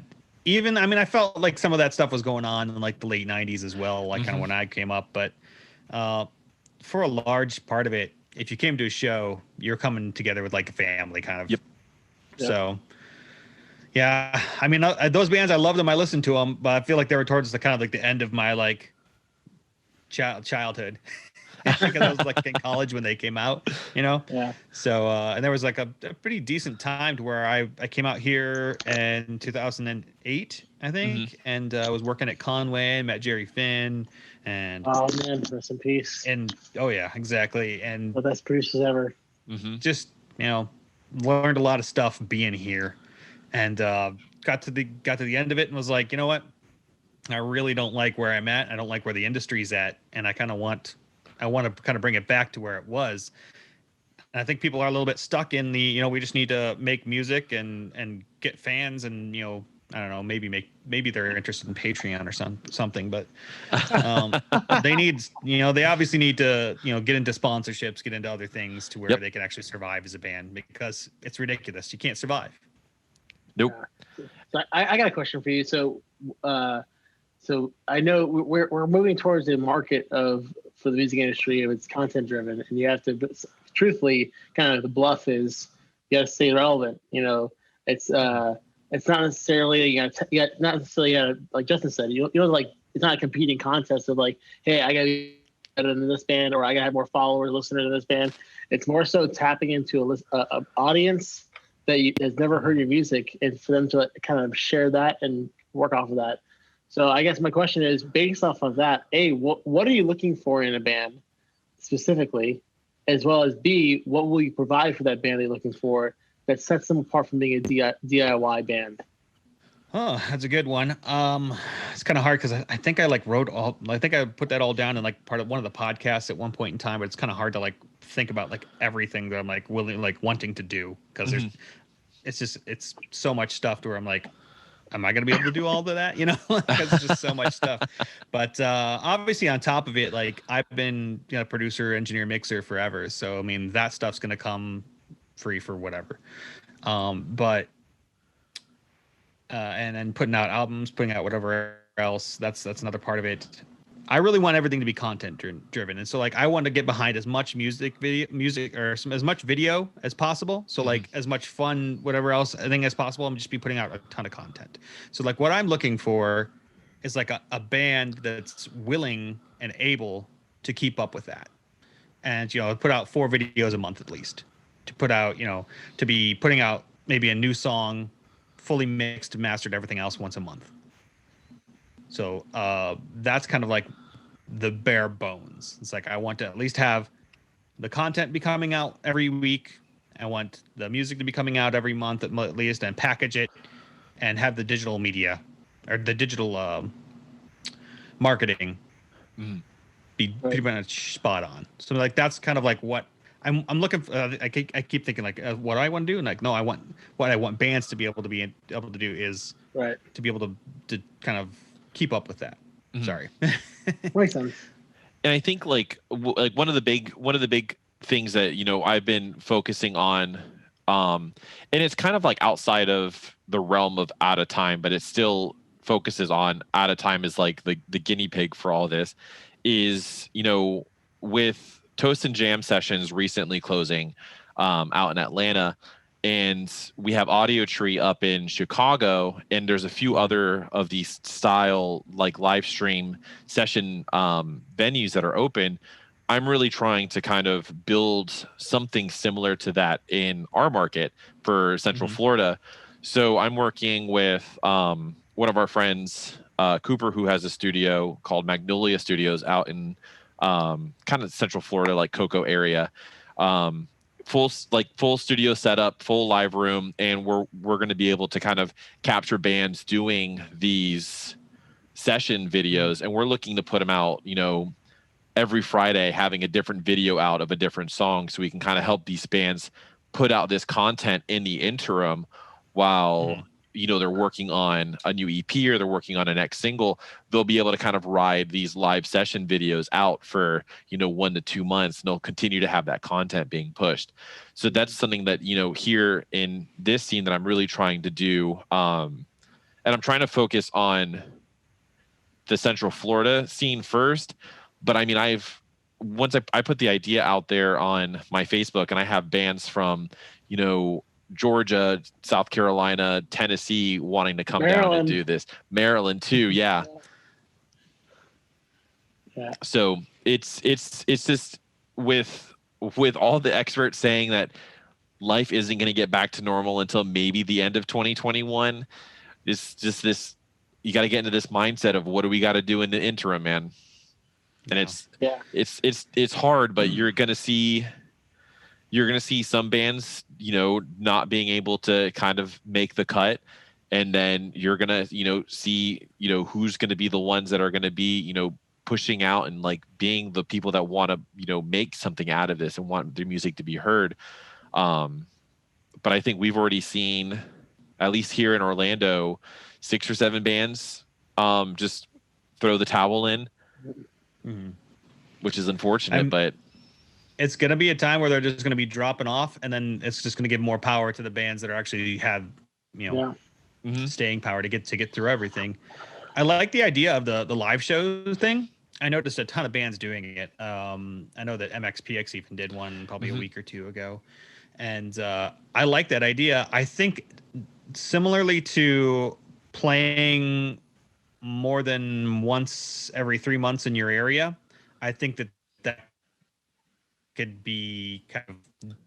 even, I mean, I felt like some of that stuff was going on in like the late 90s as well, like kind of when I came up. But for a large part of it, if you came to a show, you're coming together with like a family kind of. Yep. So yeah, I mean, those bands, I love them, I listened to them, but I feel like they were towards the kind of like the end of my like childhood. Because I was like in college when they came out, Yeah. So and there was like a pretty decent time to where I came out here in 2008, I think, and I was working at Conway and met Jerry Finn, and oh man, rest in peace. And oh yeah, exactly, and the best producers ever. Just learned a lot of stuff being here, and got to the end of it and was like, you know what, I really don't like where I'm at. I don't like where the industry's at, and I want to kind of bring it back to where it was. And I think people are a little bit stuck in the, we just need to make music and get fans, and I don't know, maybe they're interested in Patreon or something, but they need, they obviously need to, get into sponsorships, get into other things to where they can actually survive as a band, because it's ridiculous. You can't survive. Nope. So I got a question for you. So I know we're moving towards a market for the music industry, if it's content driven, and you have to, truthfully, kind of the bluff is you got to stay relevant. It's not necessarily like Justin said, like, it's not a competing contest of like, hey, I got to be better than this band, or I got to have more followers listening to this band. It's more so tapping into a audience that has never heard your music, and for them to kind of share that and work off of that. So I guess my question is, based off of that, A, what are you looking for in a band specifically, as well as B, what will you provide for that band they're looking for that sets them apart from being a DIY band? Oh, that's a good one. It's kind of hard because I think I put that all down in like part of one of the podcasts at one point in time, but it's kind of hard to like think about like everything that I'm like wanting to do, because it's so much stuff to where I'm like, am I going to be able to do all of that? Because it's just so much stuff. But obviously on top of it, like, I've been producer, engineer, mixer forever. So, I mean, that stuff's going to come free for whatever. But and then putting out albums, putting out whatever else, that's another part of it. I really want everything to be content driven, and so like I want to get behind as much music or as much video as possible. So like as much fun, whatever else I think as possible. I'm just be putting out a ton of content. So like what I'm looking for is like a band that's willing and able to keep up with that, and put out 4 videos a month at least. To put out, to be putting out maybe a new song, fully mixed, mastered, everything else once a month. So that's kind of like the bare bones. It's like I want to at least have the content be coming out every week. I want the music to be coming out every month at least, and package it and have the digital media or the digital marketing be pretty much spot on. So like that's kind of like what I'm looking for. I keep thinking like what I want to do, and like no, I want bands to be able to do is to be able to kind of keep up with that. Sorry. Makes sense. And I think like one of the big things that I've been focusing on, and it's kind of like outside of the realm of Outatime, but it still focuses on Outatime as like the guinea pig for all this, is with Toast and Jam sessions recently closing out in Atlanta. And we have Audio Tree up in Chicago, and there's a few other of these style like live stream session venues that are open. I'm really trying to kind of build something similar to that in our market for Central Florida. So I'm working with one of our friends, Cooper, who has a studio called Magnolia Studios out in kind of Central Florida, like Cocoa area. Full studio setup, full live room, and we're going to be able to kind of capture bands doing these session videos, and we're looking to put them out, every Friday, having a different video out of a different song, so we can kind of help these bands put out this content in the interim while they're working on a new EP or they're working on a next single. They'll be able to kind of ride these live session videos out for 1 to 2 months, and they'll continue to have that content being pushed. So that's something that here in this scene that I'm really trying to do, and I'm trying to focus on the Central Florida scene first. But I mean, once I put the idea out there on my Facebook, and I have bands from Georgia, South Carolina, Tennessee wanting to come down and do this. Maryland too, yeah. So it's just with all the experts saying that life isn't going to get back to normal until maybe the end of 2021. It's just this, you got to get into this mindset of what do we got to do in the interim, man. And it's hard, but you're going to see some bands, not being able to kind of make the cut. And then you're going to, see, who's going to be the ones that are going to be, pushing out and like being the people that want to, make something out of this and want their music to be heard. But I think we've already seen, at least here in Orlando, 6 or 7 bands just throw the towel in, which is unfortunate, but it's going to be a time where they're just going to be dropping off, and then it's just going to give more power to the bands that are actually have, staying power to get through everything. I like the idea of the live show thing. I noticed a ton of bands doing it. I know that MXPX even did one probably a week or 2 ago. And I like that idea. I think similarly to playing more than once every 3 months in your area, I think that could be kind of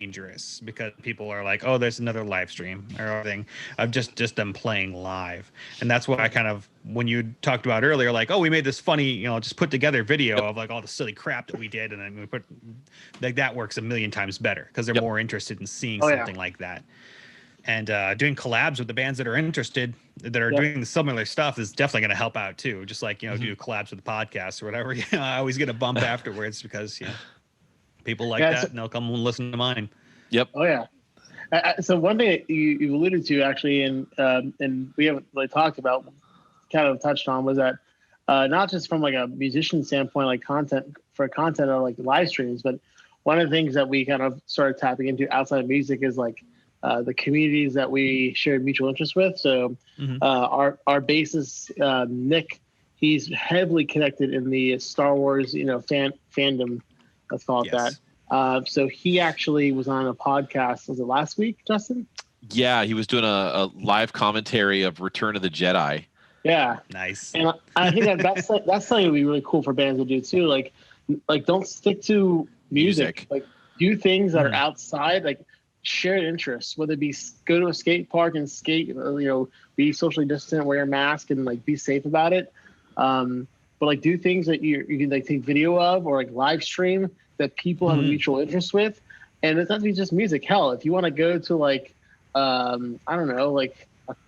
dangerous because people are like, oh, there's another live stream or everything of just them playing live. And that's what I kind of, when you talked about earlier, like, oh, we made this funny, just put together video of like all the silly crap that we did, and then we put like that works a million times better because they're more interested in seeing something like that. And doing collabs with the bands that are interested, that are doing similar stuff, is definitely going to help out too. Just like, do collabs with the podcast or whatever. I always get a bump afterwards because people like that, and they'll come and listen to mine. Yep. Oh yeah. So one thing that you alluded to actually, and we haven't really talked about, kind of touched on, was that not just from like a musician standpoint, like content or like live streams, but one of the things that we kind of started tapping into outside of music is like the communities that we share mutual interests with. So our bassist Nick he's heavily connected in the Star Wars, fandom. Let's call it Yes. that. So he actually was on a podcast. Was it last week, Justin? Yeah, he was doing a live commentary of Return of the Jedi. Yeah, Nice. and I think that's something that would be really cool for bands to do too. Like don't stick to music. Like do things that are outside, like shared interests. Whether it be go to a skate park and skate, be socially distant, wear a mask, and like be safe about it. But like do things that you can like take video of or like live stream that people have a mutual interest with. And it's not to be just music. Hell, if you want to go to like I don't know, like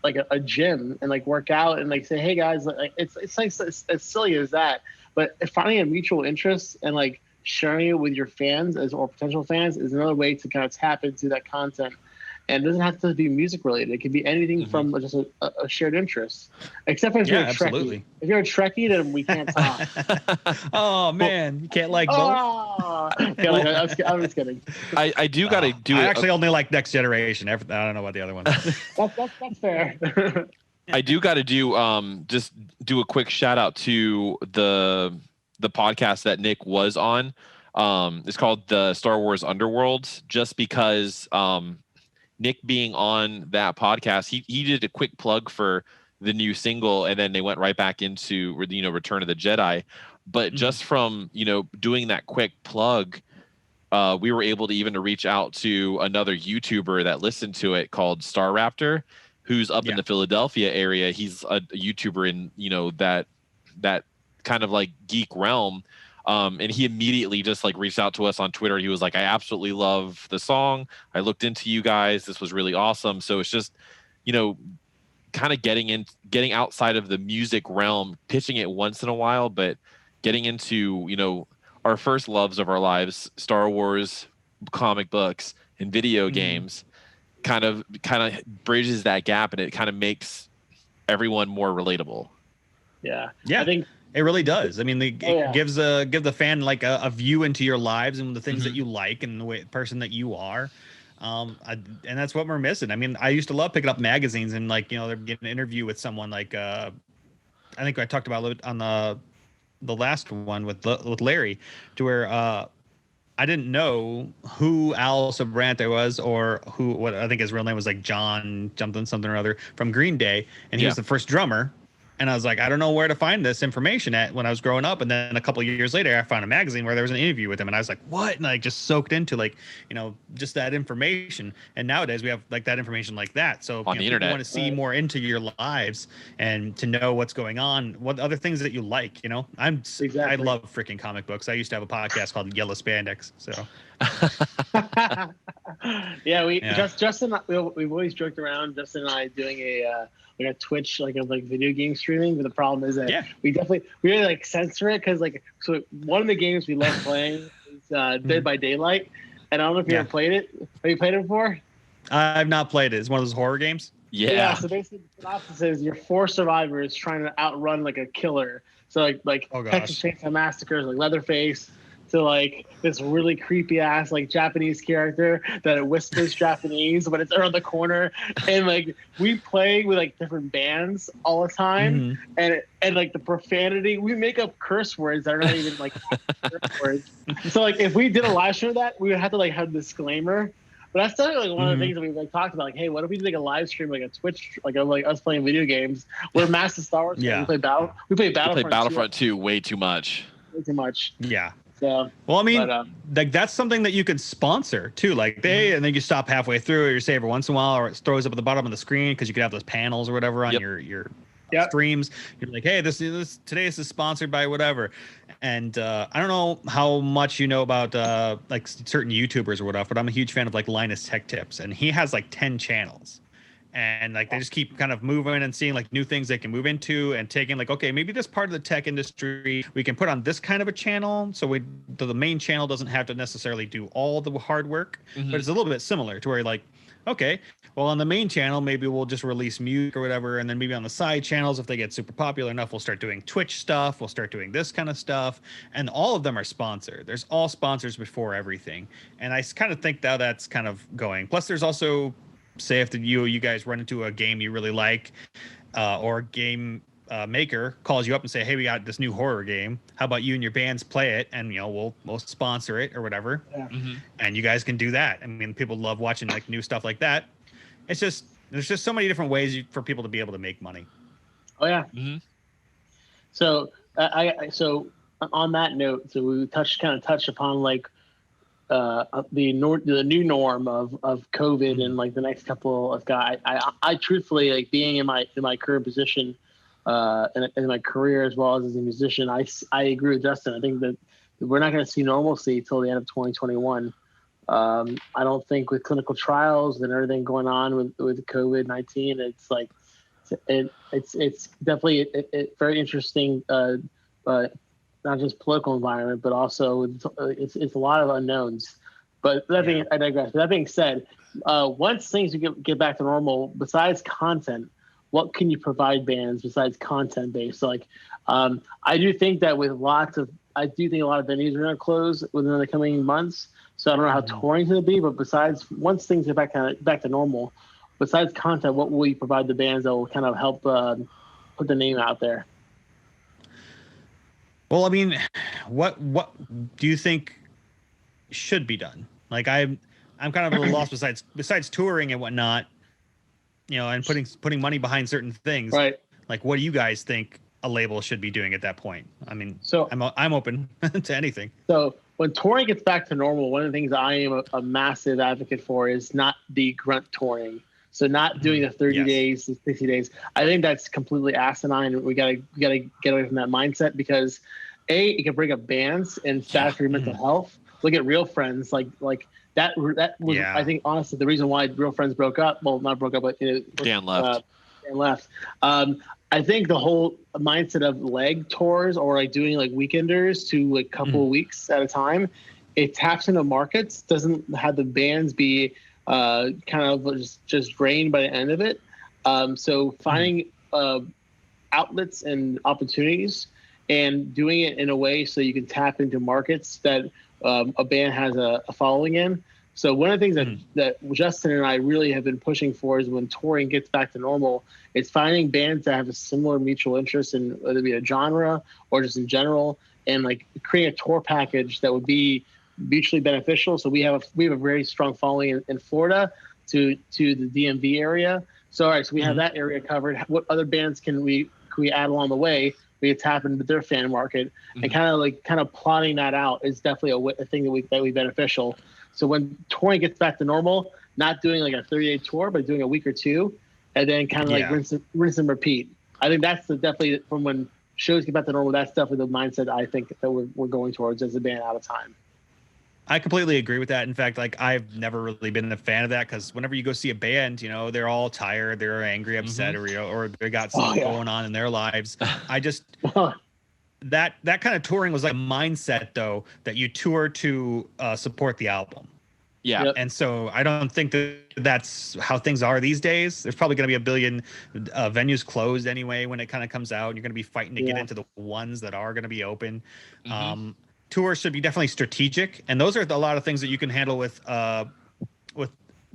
a gym and like work out and like say, hey guys, like it's like as silly as that, but finding a mutual interest and like sharing it with your fans or potential fans is another way to kind of tap into that content. And it doesn't have to be music related. It could be anything from just a shared interest, except for if you're a Trekkie. If you're a Trekkie, then we can't talk. Oh man, you can't like both. Okay, I'm just kidding. I do got to do. I actually only like Next Generation. I don't know about the other one. That's fair. I do got to do just do a quick shout out to the podcast that Nick was on. It's called the Star Wars Underworld, just because Nick being on that podcast, he did a quick plug for the new single, and then they went right back into Return of the Jedi. But just from doing that quick plug, we were able to even reach out to another YouTuber that listened to it called Star Raptor, who's up in the Philadelphia area. He's a YouTuber in that kind of like geek realm. And he immediately just like reached out to us on Twitter. He was like, I absolutely love the song. I looked into you guys. This was really awesome. So it's just, kind of getting outside of the music realm, pitching it once in a while, but getting into, our first loves of our lives, Star Wars, comic books, and video games, kind of bridges that gap, and it kind of makes everyone more relatable. Yeah. I think it really does. I mean, it gives the fan like a view into your lives and the things that you like and the person that you are. And that's what we're missing. I mean, I used to love picking up magazines and like, they're getting an interview with someone like, I think I talked about it on the last one with Larry, to where, I didn't know who Al Sobrante was or what I think his real name was, like John something or other from Green Day. And he was the first drummer. And I was like, I don't know where to find this information at when I was growing up. And then a couple of years later, I found a magazine where there was an interview with him. And I was like, what? And I just soaked into just that information. And nowadays we have like that information like that. So on the internet, people want to see more into your lives and to know what's going on, what other things that you like. I love freaking comic books. I used to have a podcast called Yellow Spandex. So Justin, we've always joked around, Justin and I doing a Twitch like video game streaming, but the problem is that we really like censor it because so one of the games we love playing is Dead by Daylight, and I don't know if you ever played it. Have you played it before? I've not played it. It's one of those horror games. Yeah. So basically, the synopsis is you're 4 survivors trying to outrun like a killer. So Texas Chainsaw Massacre, like Leatherface, to like this really creepy ass like Japanese character that whispers Japanese, but it's around the corner. And like we play with like different bands all the time, and like the profanity, we make up curse words that are not even like curse words. So like if we did a live stream of that, we would have to like have a disclaimer. But that's definitely like one of the things that we like talked about. Like, hey, what if we did like a live stream, like a Twitch, like of like us playing video games? We're massive Star Wars. Yeah. We play Battlefront 2 way too much. Way too much. Yeah. So, well, I mean, like that's something that you could sponsor too. Like and then you stop halfway through, or you say every once in a while, or it throws up at the bottom of the screen because you could have those panels or whatever on your streams. You're like, hey, this is sponsored by whatever. And I don't know how much you know about like certain YouTubers or whatever, but I'm a huge fan of like Linus Tech Tips, and he has like 10 channels. And like they just keep kind of moving and seeing like new things they can move into and taking like, okay, maybe this part of the tech industry we can put on this kind of a channel, so the main channel doesn't have to necessarily do all the hard work, but it's a little bit similar to where like, okay, well on the main channel maybe we'll just release music or whatever, and then maybe on the side channels if they get super popular enough we'll start doing Twitch stuff, we'll start doing this kind of stuff, and all of them are sponsored. There's all sponsors before everything, and I kind of think that's kind of going. Plus there's also, say if you guys run into a game you really like, or a game maker calls you up and say, hey, we got this new horror game. How about you and your bands play it? And, we'll sponsor it or whatever. Yeah. And you guys can do that. I mean, people love watching like new stuff like that. It's just, there's just so many different ways for people to be able to make money. Oh yeah. Mm-hmm. So so on that note, so we kind of touched upon like the new norm of COVID and like the next couple of guys. I truthfully, like, being in my current position in my career as well as a musician, I agree with Justin. I think that we're not going to see normalcy till the end of 2021. I don't think with clinical trials and everything going on with COVID-19, it's like it's definitely a very interesting, not just political environment, but also it's a lot of unknowns. But I digress. That being said, once things get back to normal, besides content, what can you provide bands besides content based? So, like, I do think that a lot of venues are going to close within the coming months. So I don't know how touring's going to be, but besides, once things get back to normal, besides content, what will you provide the bands that will kind of help put the name out there? Well, I mean, what do you think should be done? Like, I'm kind of a little lost besides touring and whatnot, and putting money behind certain things. Right. Like, what do you guys think a label should be doing at that point? I mean, so I'm open to anything. So when touring gets back to normal, one of the things I am a massive advocate for is not the grunt touring. So not doing the 30 days, the 60 days. I think that's completely asinine. We gotta get away from that mindset, because it can bring up bands and it's bad for your mental health. Look at Real Friends, like that was I think honestly the reason why Real Friends broke up. Well, not broke up, but Dan left. Dan left. I think the whole mindset of leg tours or like doing like weekenders to like couple of weeks at a time, it taps into markets, doesn't have the bands be kind of just drained by the end of it. So finding outlets and opportunities and doing it in a way so you can tap into markets that a band has a following in. So one of the things that Justin and I really have been pushing for is when touring gets back to normal, it's finding bands that have a similar mutual interest in whether it be a genre or just in general, and like create a tour package that would be mutually beneficial. So we have a very strong following in Florida to the DMV area. So all right, so we have that area covered. What other bands can we add along the way? We can tap into their fan market, and kind of plotting that out is definitely a thing that we beneficial. So when touring gets back to normal, not doing like a 30-day tour, but doing a week or two, and then kind of like rinse and repeat. I think that's definitely from when shows get back to normal. That's definitely the mindset I think that we're going towards as a band out of time. I completely agree with that. In fact, like, I've never really been a fan of that, because whenever you go see a band, they're all tired, they're angry, upset, or they got something going on in their lives. I just that kind of touring was like a mindset, though, that you tour to support the album. Yeah. Yep. And so I don't think that's how things are these days. There's probably going to be a billion venues closed anyway when it kind of comes out, and you're going to be fighting to get into the ones that are going to be open. Tours should be definitely strategic, and those are a lot of things that you can handle with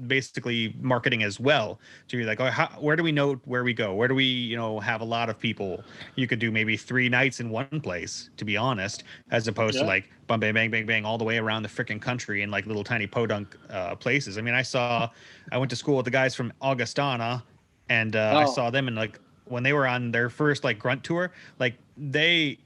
basically marketing as well. To be like, where do we know where we go? Where do we, have a lot of people? You could do maybe 3 nights in one place, to be honest, as opposed to like bang, bang, bang, bang all the way around the freaking country in like little tiny podunk places. I mean, I went to school with the guys from Augustana, and I saw them, and like when they were on their first like grunt tour, like they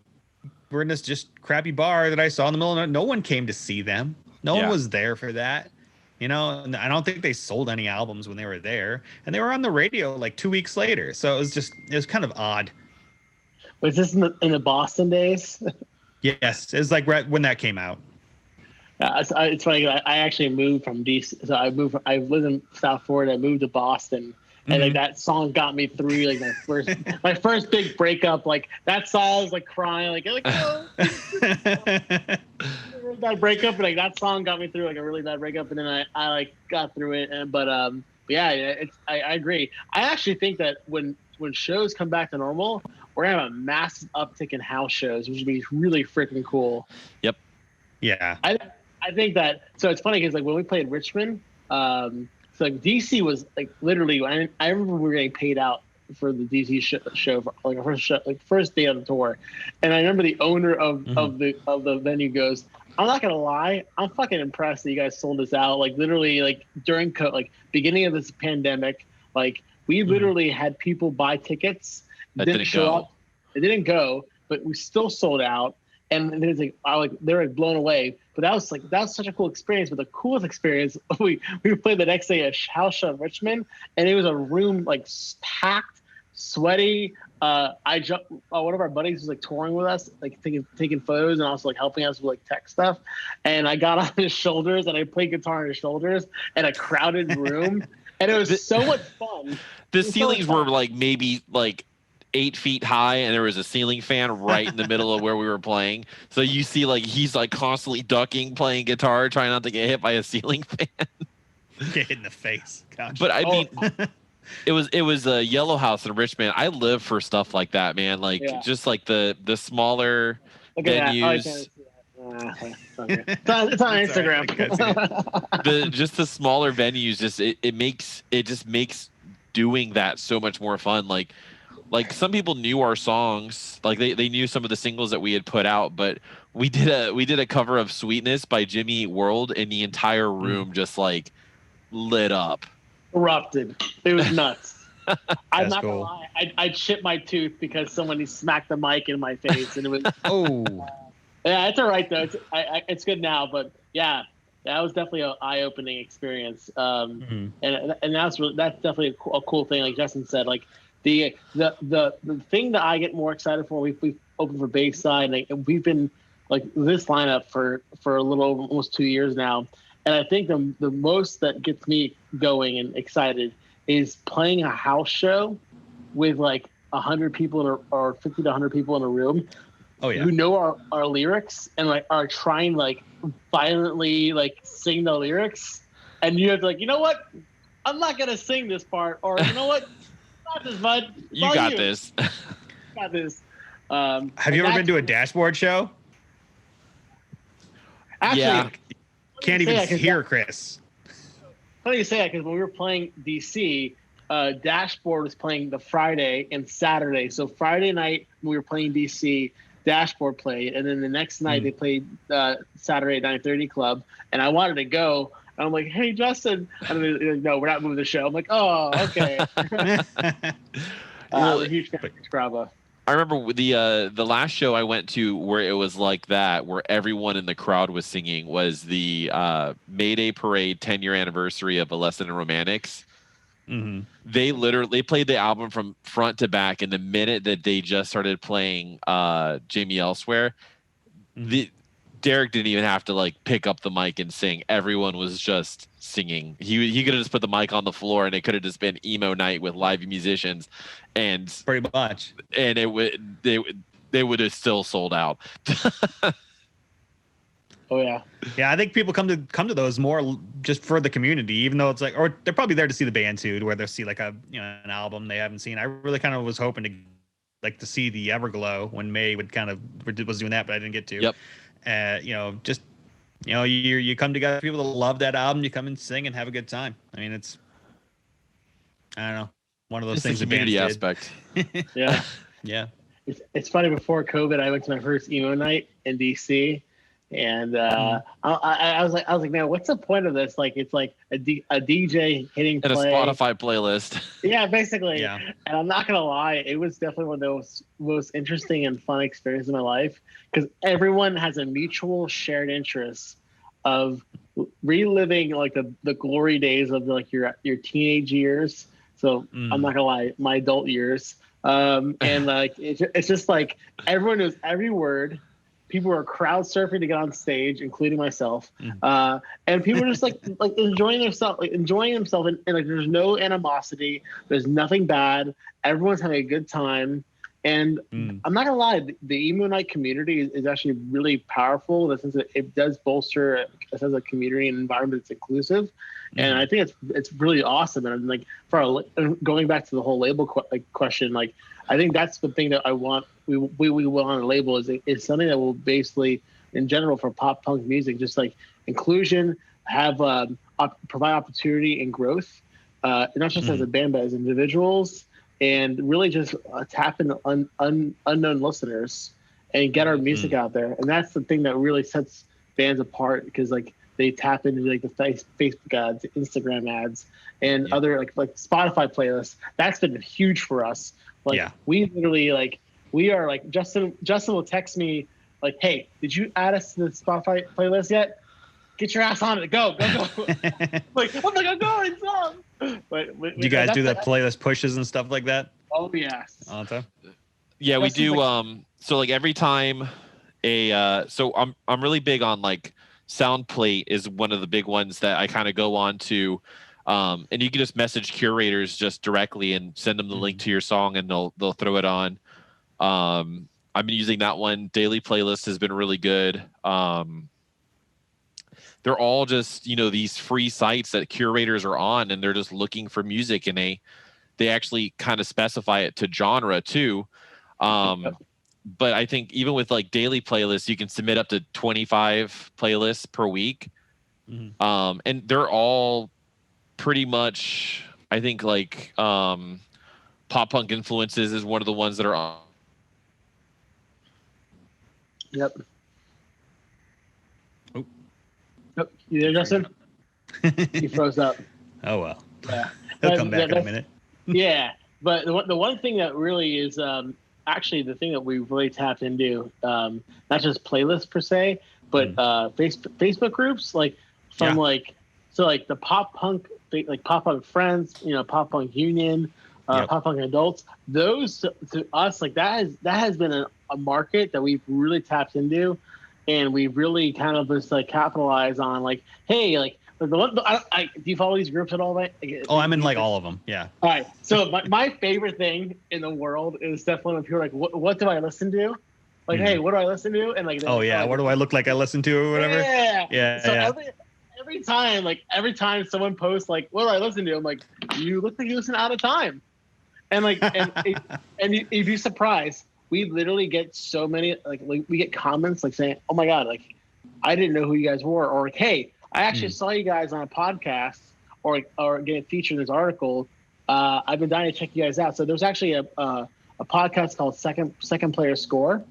were in this just crappy bar that I saw in the middle of the night. No one came to see them. No one was there for that. And I don't think they sold any albums when they were there, and they were on the radio like 2 weeks later. So it was kind of odd. Was this in the Boston days? Yes, it was like right when that came out. It's funny. I actually moved from DC. So I lived in South Florida. I moved to Boston, and like that song got me through like my first big breakup. Like that song, I was like crying, like oh. Really bad breakup, but like that song got me through like a really bad breakup, and then I like got through it. And but I agree. I actually think that when shows come back to normal, we're gonna have a massive uptick in house shows, which would be really freaking cool. Yep. Yeah. I think that. So it's funny because like when we played Richmond, so like DC was like literally. I remember we were getting paid out for the DC show for like first day on the tour, and I remember the owner of the venue goes, "I'm not gonna lie, I'm fucking impressed that you guys sold this out. Like literally, like during beginning of this pandemic, like we literally had people buy tickets, didn't show up, it didn't go, but we still sold out." And there's they were blown away. But that was such a cool experience. But the coolest experience, we played the next day at house show in Richmond, and it was a room like packed, sweaty. One of our buddies was like touring with us, like taking photos and also like helping us with like tech stuff. And I got on his shoulders and I played guitar on his shoulders in a crowded room, and it was so much fun. The ceilings were like maybe like 8 feet high, and there was a ceiling fan right in the middle of where we were playing. So you see, like he's like constantly ducking, playing guitar, trying not to get hit by a ceiling fan. Get hit in the face. Gosh. But I mean, it was a Yellow House in Richmond. I live for stuff like that, man. Like just like the smaller venues. It's on Instagram. The smaller venues it just makes doing that so much more fun. Like some people knew our songs, like they knew some of the singles that we had put out, but we did a cover of Sweetness by Jimmy Eat World, and the entire room just like lit up, erupted. It was nuts. I'm not cool. gonna lie, I chipped my tooth because somebody smacked the mic in my face, and it was yeah, it's all right though. It's good now, but yeah, that was definitely an eye-opening experience. And that's definitely a cool thing, like Justin said, like. The thing that I get more excited for, we've opened for Bayside, and we've been like this lineup for a little over almost 2 years now, and I think the most that gets me going and excited is playing a house show with like 100 people or 50 to 100 people in a room, who know our lyrics and like are trying like violently like sing the lyrics, and you have to like, you know what, I'm not gonna sing this part, or you know what. Got this, bud. You got this. Got this. Have you ever been to a dashboard show? Actually, yeah. Can't even hear Chris. Funny you say that, because when we were playing DC, Dashboard was playing the Friday and Saturday. So Friday night when we were playing DC, Dashboard played, and then the next night they played Saturday at 9:30 Club, and I wanted to go. I'm like, hey, Justin. And they're like, no, we're not moving the show. I'm like, oh, okay. We're a huge fan of Bravo. I remember the last show I went to where it was like that, where everyone in the crowd was singing, was the Mayday Parade 10-year anniversary of A Lesson in Romantics. Mm-hmm. They played the album from front to back, and the minute that they just started playing Jamie Elsewhere, Derek didn't even have to like pick up the mic and sing. Everyone was just singing. He could have just put the mic on the floor, and it could have just been emo night with live musicians, and pretty much. And they would have still sold out. Oh yeah, yeah. I think people come to those more just for the community, even though it's like, or they're probably there to see the band too, where they'll see like an album they haven't seen. I really kind of was hoping to see the Everglow when May was doing that, but I didn't get to. Yep. Just you come together, people that love that album, you come and sing and have a good time. I mean, it's, I don't know, one of those things. The community aspect. Yeah, yeah. It's funny. Before COVID, I went to my first emo night in DC, and I was like, man, what's the point of this? Like, it's like a DJ hitting and play. A Spotify playlist. Yeah, basically. Yeah. And I'm not gonna lie, it was definitely one of those most interesting and fun experiences in my life, because everyone has a mutual shared interest of reliving like the glory days of like your teenage years. So I'm not gonna lie, my adult years. And like it's just like everyone knows every word. People are crowd surfing to get on stage, including myself. And people are just like enjoying themselves, and like there's no animosity, there's nothing bad. Everyone's having a good time. And I'm not gonna lie, the emo night community is actually really powerful in the sense that it does bolster a sense of community and environment that's inclusive. And I think it's really awesome. And like going back to the whole label question, like I think that's the thing that I want. We want on a label is something that will basically, in general, for pop punk music, just like inclusion, have provide opportunity and growth, not just as a band but as individuals. and really just tap into unknown listeners and get our music out there. And that's the thing that really sets bands apart, because like they tap into like the Facebook ads, Instagram ads, and other like Spotify playlists. That's been huge for us. Like we literally like we are like Justin will text me like, hey, did you add us to the Spotify playlist yet? Get your ass on it. Go. Like, I'm like, I'm going, son. But do you guys do the playlist pushes and stuff like that? Oh, yes. All the time? Yeah, we do. So like every time so I'm really big on like SoundPlate is one of the big ones that I kind of go on to. And you can just message curators just directly and send them the link to your song, and they'll throw it on. I've been using that one. Daily Playlist has been really good. They're all just, these free sites that curators are on, and they're just looking for music, and they actually kind of specify it to genre too. But I think even with like Daily Playlists, you can submit up to 25 playlists per week. And they're all pretty much, I think like Pop Punk Influences is one of the ones that are on. Yep. Yep. You there, Justin? He froze up. Oh, well. Yeah. He'll come back in a minute. Yeah. But the one thing that really is actually the thing that we've really tapped into, not just playlists per se, but Facebook groups, like from like the pop punk, like Pop Punk Friends, Pop Punk Union, Pop Punk Adults. Those to us, like that has been a market that we've really tapped into, and we really kind of just like capitalize on, like, hey, like do you follow these groups at all? Right? I'm in like all of them. Yeah. All right. So my favorite thing in the world is definitely when people are like, what do I listen to? Like, hey, what do I listen to? And like, what do I look like I listen to or whatever? Yeah. So every time someone posts like, what do I listen to? I'm like, you look like you listen Out of Time. And like, and you'd be surprised. We literally get so many, like we get comments like saying, oh my God, like I didn't know who you guys were, or like, hey, I actually saw you guys on a podcast, or getting featured in this article. I've been dying to check you guys out. So there's actually a podcast called Second Player Score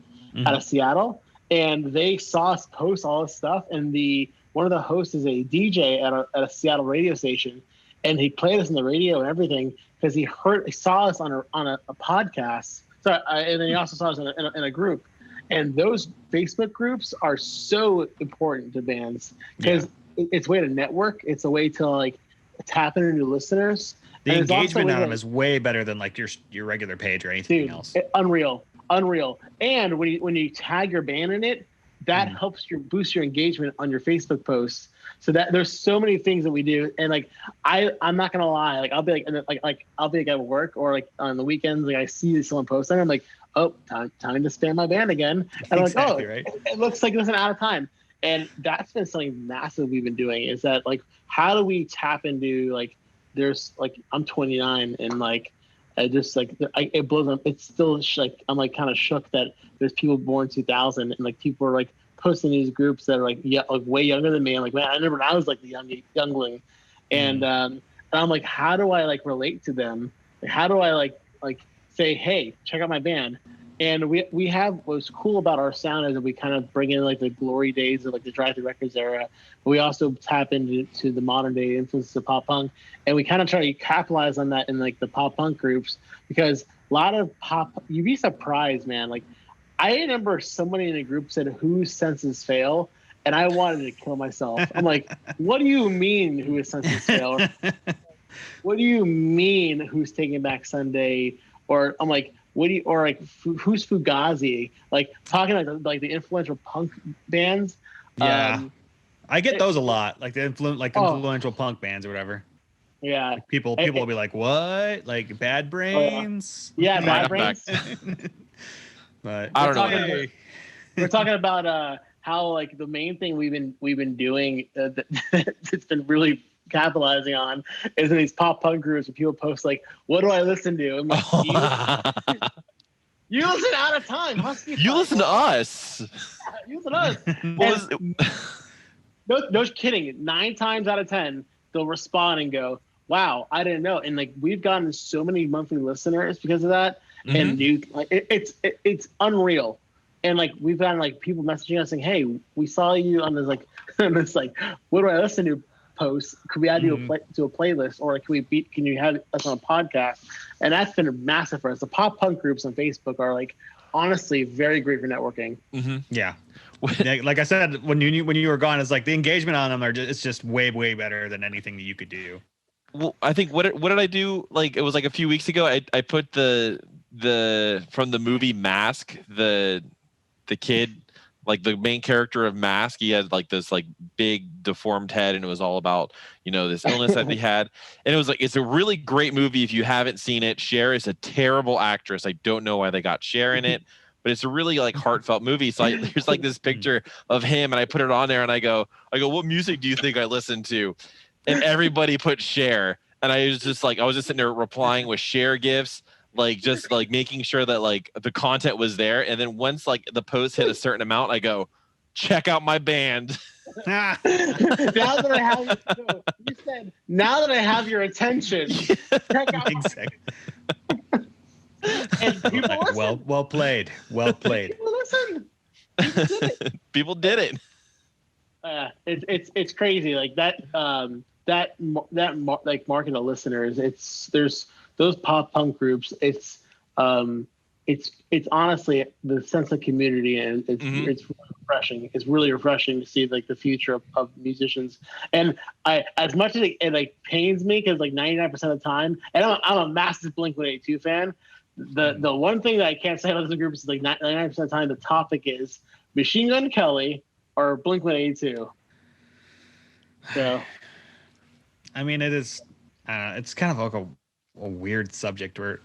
out of Seattle, and they saw us post all this stuff. And one of the hosts is a DJ at a Seattle radio station, and he played us on the radio and everything because he saw us on a podcast. So and then he also saw us in a group. And those Facebook groups are so important to bands because it's a way to network. It's a way to like tap into new listeners. The engagement on them is way better than like your regular page or anything else. Unreal. And when you tag your band in it, that helps boost your engagement on your Facebook posts. So that there's so many things that we do, and like I'm not gonna lie, like I'll be I'll be at work or like on the weekends, like I see someone post and I'm like, oh, time to spam my band again, and I'm like, right? It looks like it's Out of Time, and that's been something massive we've been doing. Is that like how do we tap into like there's like I'm 29 and like I just like it blows up. It's still like I'm like kind of shook that there's people born 2000 and like people are like posting these groups that are like way younger than me. I'm like, man, I remember when I was like the youngling, and I'm like, how do I like relate to them? Like, how do I like say, hey, check out my band? And we have what's cool about our sound is that we kind of bring in like the glory days of like the Drive-Thru Records era, but we also tap into the modern day influences of pop punk, and we kind of try to capitalize on that in like the pop punk groups, because a lot of you'd be surprised, man. Like I remember somebody in a group said, whose senses fail? And I wanted to kill myself. I'm like, what do you mean whose senses fail? What do you mean who's Taking Back Sunday? Or I'm like, who's Fugazi? Like talking like the influential punk bands. Yeah. I get those a lot. Like the influential punk bands or whatever. Yeah. Like people will be like, what? Like Bad Brains? Yeah, Bad Brains. But I don't know. We're talking about how like the main thing we've been doing that's been really capitalizing on is in these pop punk groups where people post like, what do I listen to? I'm like, you listen Out of Time. You listen to us. You listen to us. No kidding. 9 times out of 10, they'll respond and go, wow, I didn't know. And like we've gotten so many monthly listeners because of that, and new like it's unreal. And like we've gotten like people messaging us saying, "Hey, we saw you on this like on this like what do I listen to post? Could we add you to a playlist, or can you have us on a podcast?" And that's been massive for us. The pop punk groups on Facebook are like honestly very great for networking. Yeah. Like I said, when you were gone, it's like the engagement on them it's just way better than anything that you could do. Well, I think what did I do? Like it was like a few weeks ago. I put the from the movie Mask, the kid, like the main character of Mask. He had like this like big deformed head, and it was all about this illness that he had. And it was like it's a really great movie if you haven't seen it. Cher is a terrible actress. I don't know why they got Cher in it. But it's a really like heartfelt movie. So there's like this picture of him, and I put it on there, and I go, what music do you think I listen to? And everybody put Cher, and I was just sitting there replying with Cher gifs, like just like making sure that like the content was there. And then once like the post hit a certain amount, I go, check out my band. Now that I have, you said, now that I have your attention, check out. Exactly. And people like, well played. People listen. People did it. It's crazy. Like that like market of listeners. There's those pop punk groups. It's honestly the sense of community, and it's really refreshing. It's really refreshing to see like the future of musicians. And as much as it like pains me because like 99% of the time, and I'm a massive Blink-182 fan. The one thing that I can't say about the group is like 99% of the time the topic is Machine Gun Kelly or Blink-182. So, I mean, it is. It's kind of like a weird subject where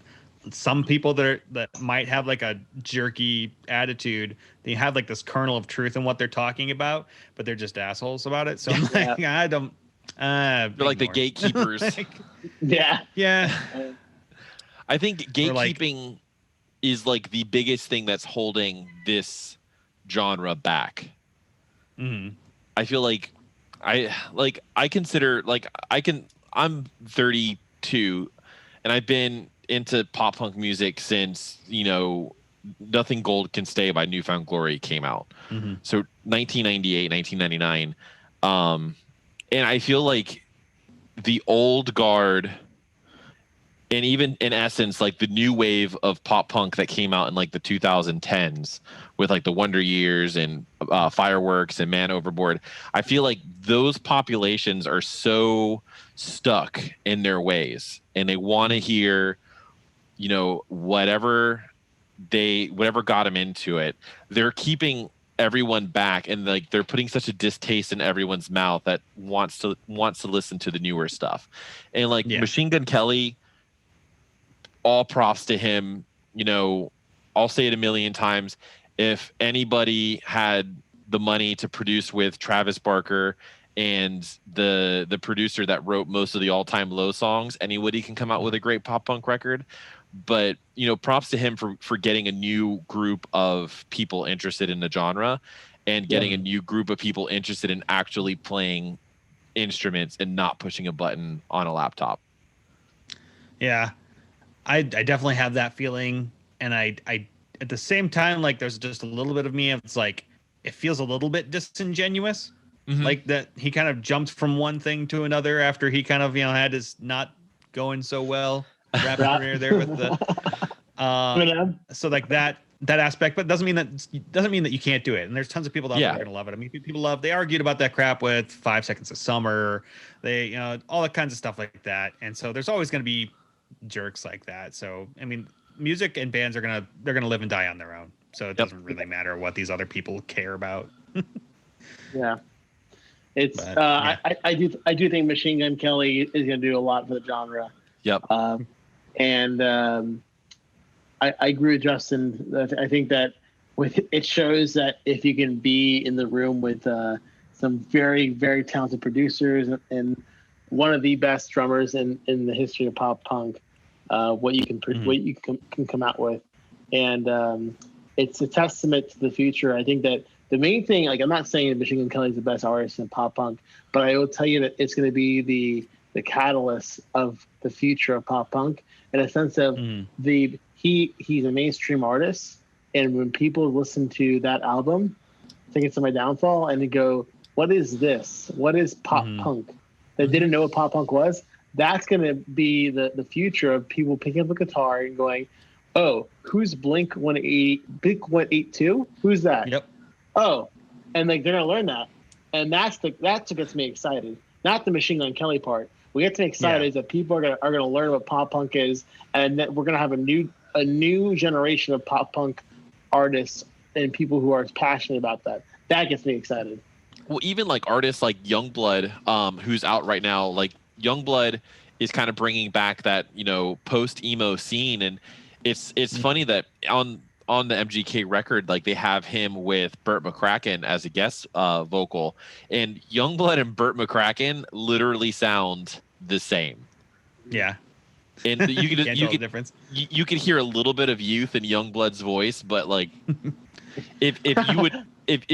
some people that might have like a jerky attitude, they have like this kernel of truth in what they're talking about, but they're just assholes about it. So I'm like, I don't. They're like the gatekeepers. Yeah. I think gatekeeping is like the biggest thing that's holding this genre back. I feel like I consider like I'm 32 and I've been into pop punk music since Nothing Gold Can Stay by Newfound Glory came out. So 1998, 1999. And I feel like the old guard, and even in essence, like the new wave of pop punk that came out in like the 2010s with like the Wonder Years and Fireworks and Man Overboard, I feel like those populations are so stuck in their ways, and they want to hear, whatever got them into it. They're keeping everyone back, and like they're putting such a distaste in everyone's mouth that wants to listen to the newer stuff. And like Machine Gun Kelly, all props to him. I'll say it a million times. If anybody had the money to produce with Travis Barker and the producer that wrote most of the All Time Low songs, anybody can come out with a great pop punk record. But props to him for getting a new group of people interested in the genre, and getting a new group of people interested in actually playing instruments and not pushing a button on a laptop. Yeah. I definitely have that feeling, and I at the same time, like there's just a little bit of me. It's like it feels a little bit disingenuous, like that he kind of jumped from one thing to another after he kind of had his not going so well rap career there with the so like that aspect, but doesn't mean that you can't do it. And there's tons of people out there that are gonna love it. I mean, people they argued about that crap with 5 Seconds of Summer, they all that kinds of stuff like that, and so there's always gonna be jerks like that. So I mean, music and bands they're gonna live and die on their own, so it doesn't really matter what these other people care about. It's I do think Machine Gun Kelly is gonna do a lot for the genre. I agree with Justin. I think that it shows that if you can be in the room with some very, very talented producers and one of the best drummers in the history of pop punk, what you can come out with, and it's a testament to the future. I think that the main thing, like I'm not saying that Machine Gun Kelly is the best artist in pop punk, but I will tell you that it's going to be the catalyst of the future of pop punk in a sense of he's a mainstream artist, and when people listen to that album, I think it's My Downfall, and they go, what is this? What is pop punk? They didn't know what pop punk was. That's going to be the future of people picking up a guitar and going, oh, who's Blink 182? Who's that? Yep. Oh, and like they're going to learn that. And that's what gets me excited. Not the Machine Gun Kelly part. What gets me excited is that people are gonna learn what pop punk is, and that we're gonna have a new generation of pop punk artists and people who are passionate about that. That gets me excited. Well, even like artists like Youngblood, who's out right now, like Youngblood is kind of bringing back that, you know, post emo scene, and it's funny that on the MGK record, like they have him with Burt McCracken as a guest vocal, and Youngblood and Burt McCracken literally sound the same. Yeah. And you can hear a little bit of youth in Youngblood's voice, but like if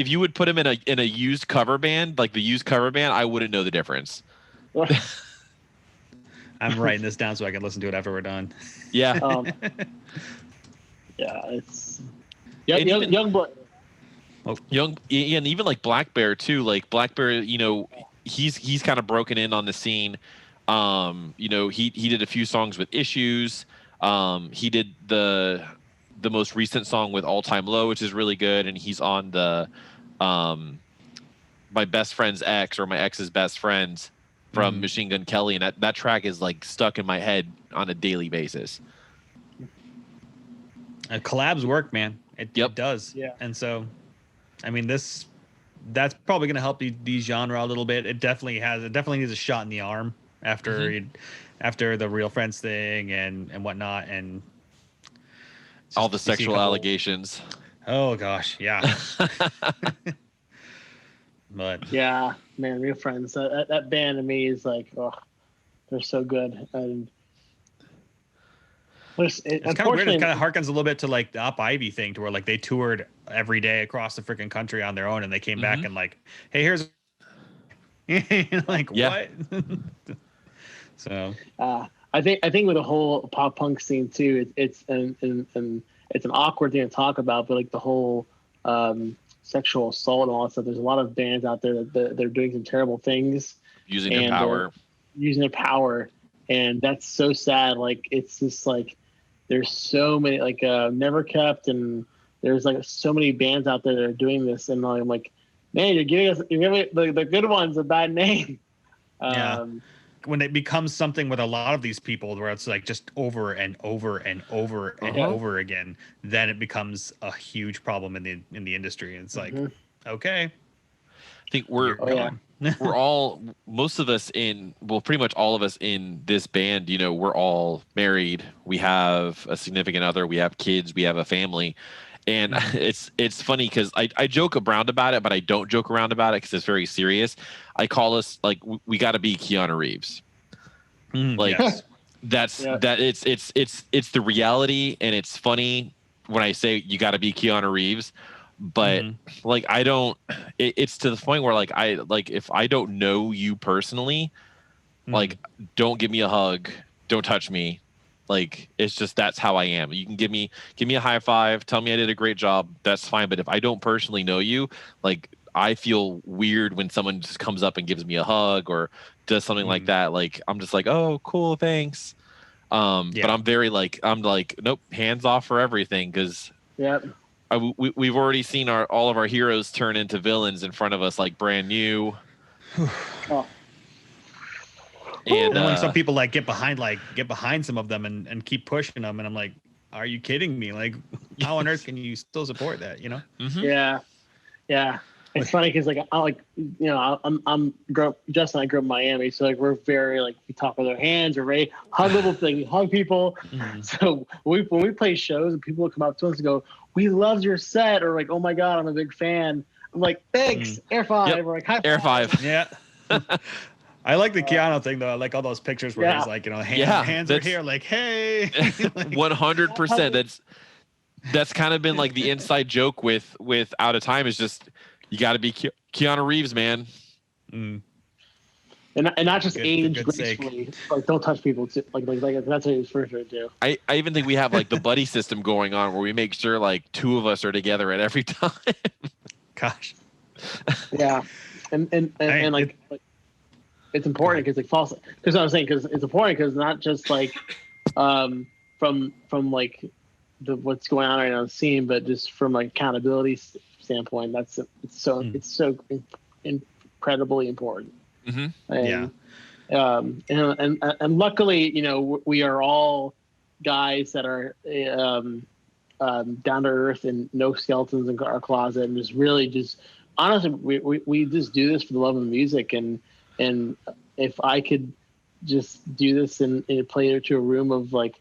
you would put him in a used cover band, like the used cover band, I wouldn't know the difference. I'm writing this down so I can listen to it after we're done. Yeah. Yeah, it's Youngblood. And even like Black Bear too. Like Black Bear, you know, he's kind of broken in on the scene. You know, he did a few songs with Issues. He did the most recent song with All Time Low, which is really good, and he's on the My Best Friend's Ex, or My Ex's Best Friends from Machine Gun Kelly, and that track is like stuck in my head on a daily basis. Collabs work, man. It does. Yeah. And so, I mean, that's probably going to help these genre a little bit. It definitely needs a shot in the arm after the Real Friends thing and whatnot, and all the sexual allegations. Oh gosh, yeah. But yeah, man, Real Friends. That band to me is like, oh, they're so good. And it's kind of weird. It kind of harkens a little bit to like the Up Ivy thing, to where like they toured every day across the freaking country on their own, and they came back and like, hey, here's like what? So I think with the whole pop punk scene too, it's an awkward thing to talk about, but like the whole sexual assault and all that stuff. There's a lot of bands out there that they're doing some terrible things, using their power, and that's so sad. Like it's just like there's so many like Never Kept, and there's like so many bands out there that are doing this, and I'm like, man, you're giving the good ones a bad name. When it becomes something with a lot of these people where it's like just over and over and over and over again, then it becomes a huge problem in the industry. And it's like, okay, I think we're all, most of us pretty much all of us in this band, you know, we're all married. We have a significant other, we have kids, we have a family. And it's funny because I joke around about it, but I don't joke around about it because it's very serious. I call us like we got to be Keanu Reeves. It's the reality, and it's funny when I say you got to be Keanu Reeves. But like I don't. It's to the point where like if I don't know you personally, like don't give me a hug, don't touch me. Like it's just, that's how I am. You can give me a high five, tell me I did a great job, that's fine. But if I don't personally know you, like I feel weird when someone just comes up and gives me a hug or does something like that. Like I'm just like, oh, cool, thanks. But I'm very like, nope, hands off for everything, because we've already seen all of our heroes turn into villains in front of us, like brand new. And when some people like get behind some of them and keep pushing them, and I'm like, are you kidding me? Like, how on earth can you still support that? You know? Yeah. It's funny because like I'm Justin and I grew up in Miami, so like we're very like, we talk with our hands, we're ready, hug little things, hug people. So when we play shows and people will come up to us and go, "We loved your set," or like, "Oh my god, I'm a big fan." I'm like, "Thanks, Air 5." Or like, "High Air 5. Yeah. I like the Keanu thing though. I like all those pictures where he's like, you know, hands are here, like, hey. 100%. That's kind of been like the inside joke with Outatime, is just you got to be Keanu Reeves, man. and not just age good's sake. gracefully. Like don't touch people. Too. Like that's what he was referring to. I even think we have like the buddy system going on where we make sure like two of us are together at every time. Gosh. Yeah, and like it's important because like false. Because I was saying because it's important because not just like from like what's going on right now in the scene, but just from like accountability standpoint, it's so incredibly important. Mm-hmm. And, and luckily, you know, we are all guys that are down to earth and no skeletons in our closet, and just really just honestly, we just do this for the love of music, and if I could just do this and play it to a room of like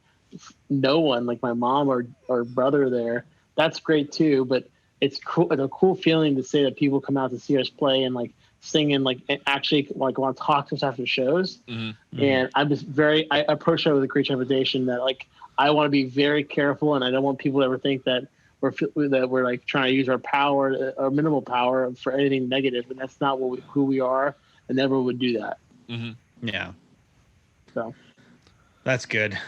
no one, like my mom or brother there, that's great too. But it's cool. It's a cool feeling to say that people come out to see us play and like sing and like actually like want to talk to us after shows. Mm-hmm. And I'm just I approach it with a great trepidation that like I want to be very careful, and I don't want people to ever think that we're like trying to use our power or minimal power for anything negative, and that's not who we are, and never would do that. Mm-hmm. Yeah. So that's good.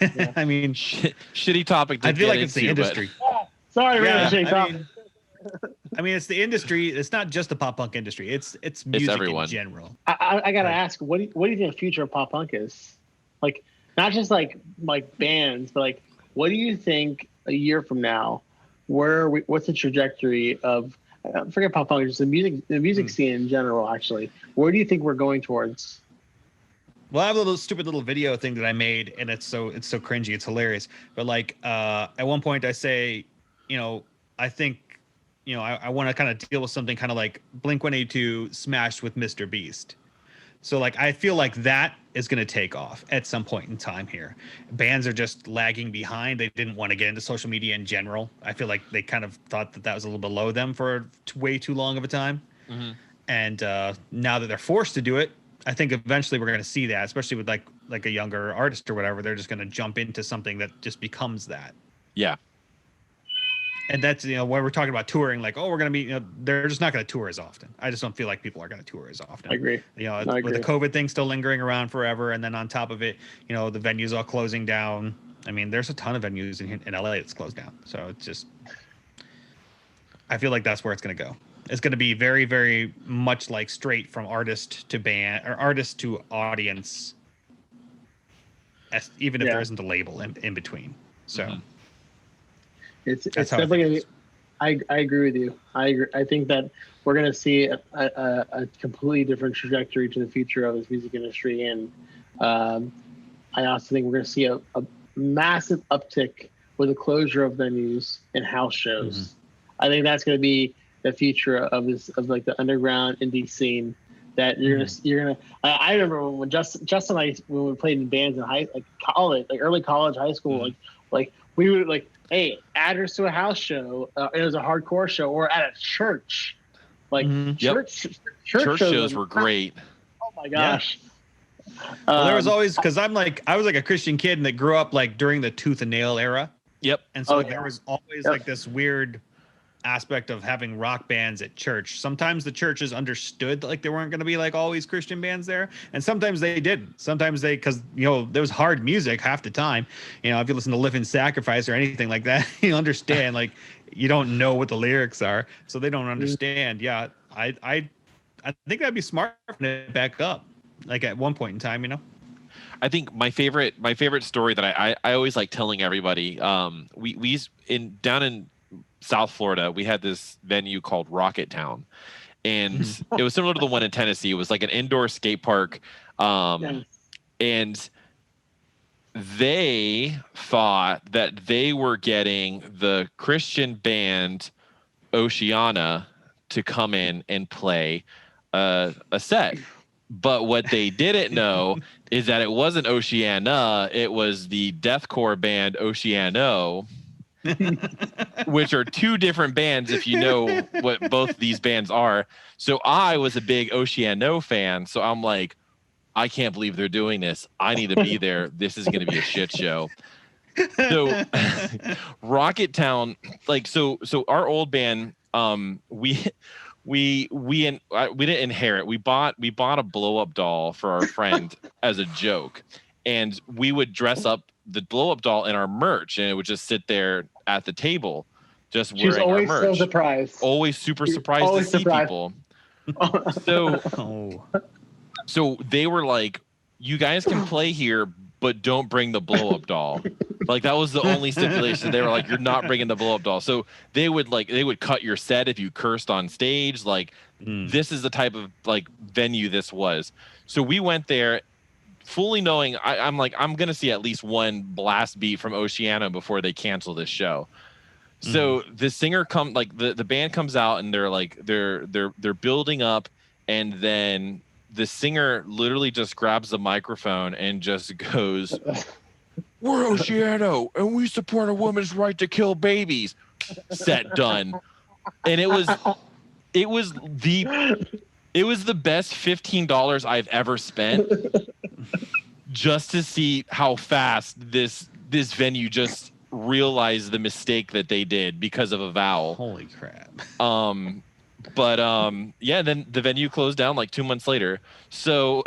Yeah. I mean, shitty topic. I feel like it's the industry. Sorry, Yeah, really I mean, it's the industry. It's not just the pop punk industry. It's music everyone. in general. I gotta ask, what do you think the future of pop punk is? Like, not just like bands, but like, what do you think a year from now? What's the trajectory of? Forget pop punk, just the music scene in general. Actually, where do you think we're going towards? Well, I have a little stupid little video thing that I made, and it's so cringy, it's hilarious. But like, at one point, I say, you know, I think, you know, I want to kind of deal with something kind of like Blink-182 smashed with Mr. Beast. So like, I feel like that is going to take off at some point in time here. Bands are just lagging behind. They didn't want to get into social media in general. I feel like they kind of thought that was a little below them for way too long of a time. Mm-hmm. And now that they're forced to do it, I think eventually we're going to see that, especially with like a younger artist or whatever. They're just going to jump into something that just becomes that. Yeah. And that's, you know, when we're talking about touring, like, oh, we're going to be, you know, they're just not going to tour as often. I just don't feel like people are going to tour as often. I agree. You know, with the COVID thing still lingering around forever. And then on top of it, you know, the venues all closing down. I mean, there's a ton of venues in LA that's closed down. So it's just, I feel like that's where it's going to go. It's going to be very, very much like straight from artist to band or artist to audience, even if there isn't a label in between. So. Mm-hmm. It's definitely. I agree with you. I agree. I think that we're going to see a completely different trajectory to the future of this music industry, and I also think we're going to see a massive uptick with the closure of venues and house shows. Mm-hmm. I think that's going to be the future of like the underground indie scene. That you're gonna. I remember when Justin and I when we played in bands in college, like early college, high school, mm-hmm. like we would like. Hey, address to a house show. It was a hardcore show, or at a church. Like church shows were great. Oh my gosh! Yeah. Well, there was always because I was like a Christian kid and that grew up like during the Tooth and Nail era. Yep. And so there was always like this weird aspect of having rock bands at church. Sometimes the churches understood like there weren't going to be like always Christian bands there, and sometimes they didn't. Sometimes because you know there was hard music half the time. You know, if you listen to Live in Sacrifice or anything like that, you understand like you don't know what the lyrics are, so they don't understand. Yeah, I think that'd be smart to back up like at one point in time. You know. I think my favorite story that I always like telling everybody. We down in South Florida, we had this venue called Rocket Town, and it was similar to the one in Tennessee. It was like an indoor skate park, and they thought that they were getting the Christian band Oceana to come in and play a set. But what they didn't know is that it wasn't Oceana, it was the deathcore band Oceano. Which are two different bands if you know what both these bands are. So I was a big Oceano fan, so I'm like, I can't believe they're doing this. I need to be there. This is going to be a shit show. So Rocket Town, like so our old band, we we didn't inherit. We bought a blow up doll for our friend as a joke, and we would dress up the blow up doll in our merch, and it would just sit there at the table, just She's wearing our always merch. so surprised. Always super surprised always to see surprised. people. So they were like, "You guys can play here, but don't bring the blow up doll." Like that was the only stipulation. They were like, "You're not bringing the blow up doll." So they would cut your set if you cursed on stage. Like this is the type of like venue this was. So we went there fully knowing I'm like, I'm gonna see at least one blast beat from Oceano before they cancel this show. So the singer the band comes out, and they're building up, and then the singer literally just grabs the microphone and just goes, "We're Oceano, and we support a woman's right to kill babies." Set done. And it was the best $15 I've ever spent just to see how fast this venue just realized the mistake that they did because of a vowel. Holy crap. Yeah, then the venue closed down like 2 months later. So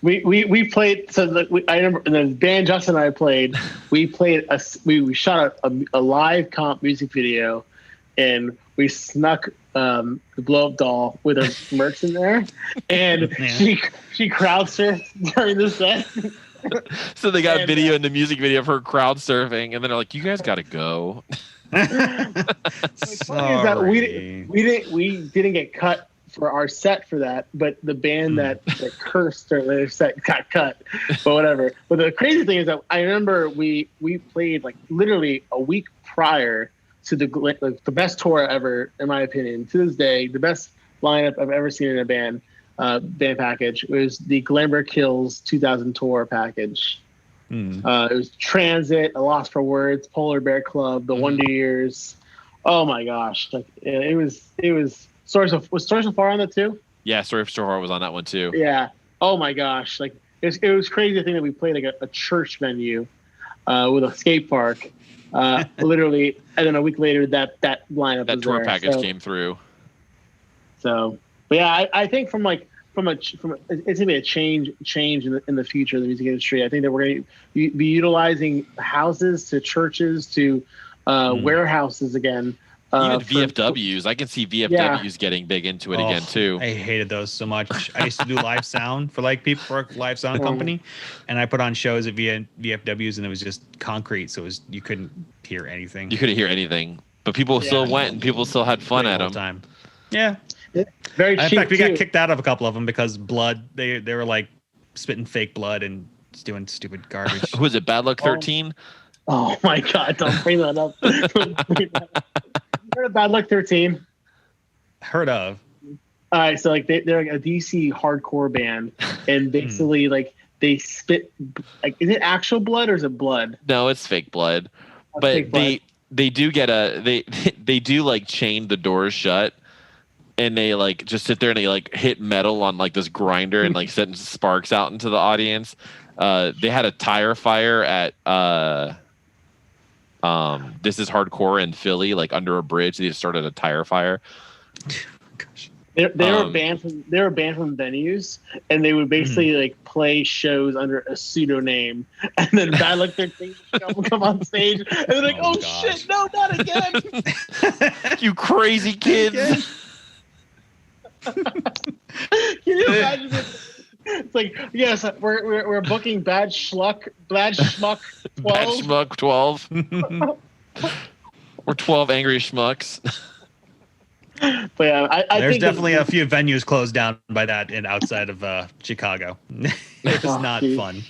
we played. So I remember the band Justin and I played. We we shot a live comp music video, and we snuck the blow up doll with her merch in there, and she crowd surfed during the set. So they got video in the music video of her crowd surfing, and then they're like, "You guys got to go." Sorry. We didn't get cut for our set for that, but the band that cursed their set got cut. But whatever. But the crazy thing is that I remember we played like literally a week prior to the best tour ever, in my opinion. To this day, the best lineup I've ever seen in a band package. It was the Glamour Kills 2000 tour package. It was Transit, A Loss for Words, Polar Bear Club, The Wonder Years. Oh my gosh! Like it was. Was Stories of Far on that too? Yeah, Story of Far was on that one too. Yeah. Oh my gosh! Like it was crazy to think that we played like a church venue with a skate park, literally, and then a week later that lineup that was tour there. package came through. So, but yeah, I think from it's gonna be a change in the future of the music industry. I think that we're gonna be utilizing houses to churches to warehouses again. Even VFWs. I can see VFWs getting big into it again too. I hated those so much. I used to do live sound for people for a live sound company, and I put on shows at VFWs, and it was just concrete, so you couldn't hear anything. You couldn't hear anything, but people still went, and people still had fun at them. Time. Yeah. Very cheap. In fact, we got kicked out of a couple of them because blood. They were like spitting fake blood and doing stupid garbage. Was it Bad Luck 13? Oh my God! Don't bring that up. Heard of Bad Luck 13? Heard of. All right, so like they're like a DC hardcore band, and basically like they spit. Like, is it actual blood or is it blood? No, it's fake blood. But they do get they do like chain the doors shut, and they like just sit there and they like hit metal on like this grinder and like send sparks out into the audience. They had a tire fire at This Is Hardcore in Philly, like under a bridge. They just started a tire fire. Gosh. They were banned from venues, and they would basically like play shows under a pseudonym, and then Bad Luck 13 would come on stage, and they're like, "Oh shit, no, not again!" You crazy kids! Can you imagine this? It's like, yes, we're booking Bad Schmuck 12. Bad Schmuck 12. We're 12 angry schmucks. But yeah, I there's think definitely a few venues closed down by that and outside of Chicago. It's not fun,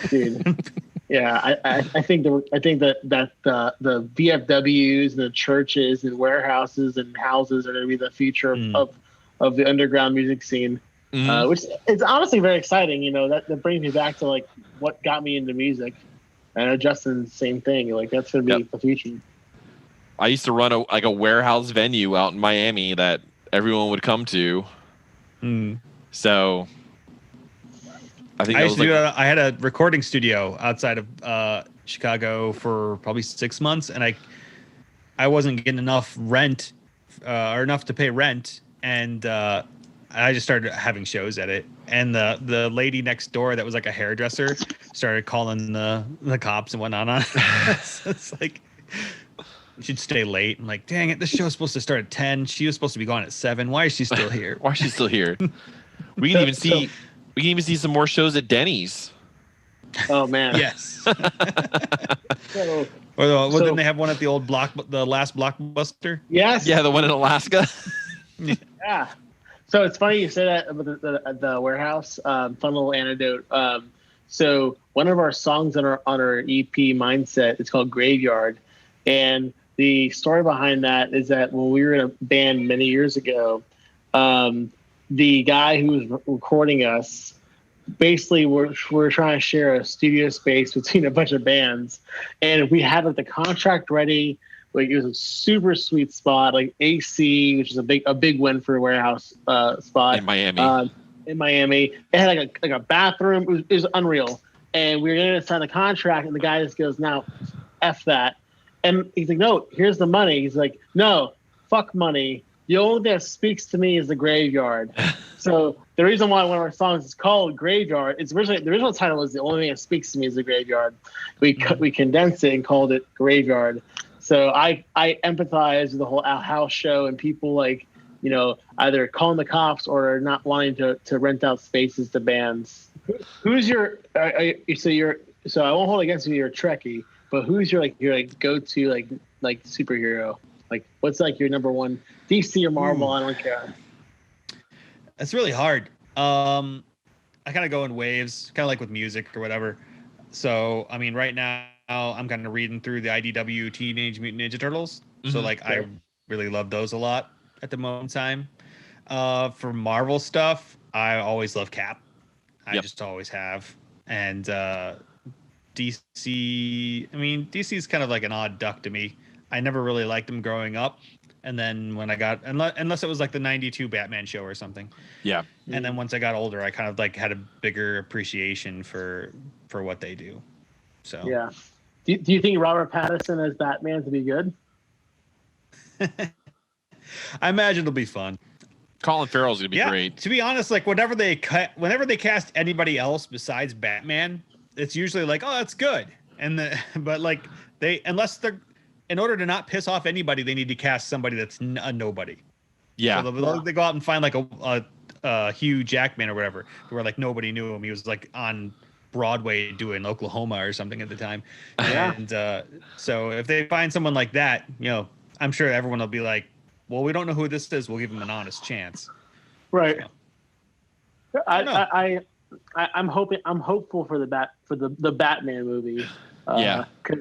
dude. Yeah, I think that the VFWs and the churches and warehouses and houses are going to be the future of the underground music scene. Which is honestly very exciting. You know, that brings me back to like what got me into music. I know Justin's same thing. Like that's going to be the future. I used to run a warehouse venue out in Miami that everyone would come to. So I think I had a recording studio outside of Chicago for probably 6 months, and I wasn't getting enough rent or enough to pay rent and I just started having shows at it. And the lady next door that was like a hairdresser started calling the cops and whatnot on us. It's like she'd stay late. I'm like, dang it, this show's supposed to start at 10. She was supposed to be gone at 7. Why is she still here? Why is she still here? We can even see some more shows at Denny's. Oh man. Yes. So, Didn't they have one at the last Blockbuster? yes. Yeah, the one in Alaska. Yeah. So it's funny you say that about the warehouse. Fun little anecdote. So one of our songs on our EP Mindset, it's called Graveyard, and the story behind that is that when we were in a band many years ago, the guy who was recording us, basically we're trying to share a studio space between a bunch of bands, and we had like the contract ready. Like it was a super sweet spot, like AC, which is a big win for a warehouse spot In Miami. It had like a bathroom. It was unreal. And we were going to sign the contract, and the guy just goes, "Now, f that." And he's like, "No, here's the money." He's like, "No, fuck money. The only thing that speaks to me is the graveyard." So the reason why one of our songs is called Graveyard, it's originally the original title was "The Only Thing That Speaks to Me Is the Graveyard." We condensed it and called it Graveyard. So I empathize with the whole house show and people like, either calling the cops or not wanting to rent out spaces to bands. Who's your so I won't hold against you, you're a Trekkie, but who's your go-to like superhero? Like what's like your number one, DC or Marvel? I don't care. That's really hard. I kind of go in waves, kind of like with music or whatever. So, I mean, right now I'm kind of reading through the IDW Teenage Mutant Ninja Turtles. Mm-hmm. So, like, I really love those a lot at the moment in time. For Marvel stuff, I always love Cap. I just always have. And DC, I mean, DC is kind of like an odd duck to me. I never really liked him growing up. And then when I got, unless it was like the 92 Batman show or something. Yeah. And then once I got older, I kind of like had a bigger appreciation for what they do. So yeah. Do you think Robert Pattinson as Batman to be good? I imagine it'll be fun. Colin Farrell's gonna be great. To be honest, like whenever they cast anybody else besides Batman, it's usually like, oh, that's good. But like unless they're, in order to not piss off anybody, they need to cast somebody that's a nobody. Yeah. So they go out and find like a Hugh Jackman or whatever, where like nobody knew him. He was like on Broadway doing Oklahoma or something at the time. Yeah. And so if they find someone like that, I'm sure everyone will be like, well, we don't know who this is. We'll give him an honest chance. Right. So, I'm hopeful for the Batman movie. Yeah. Cause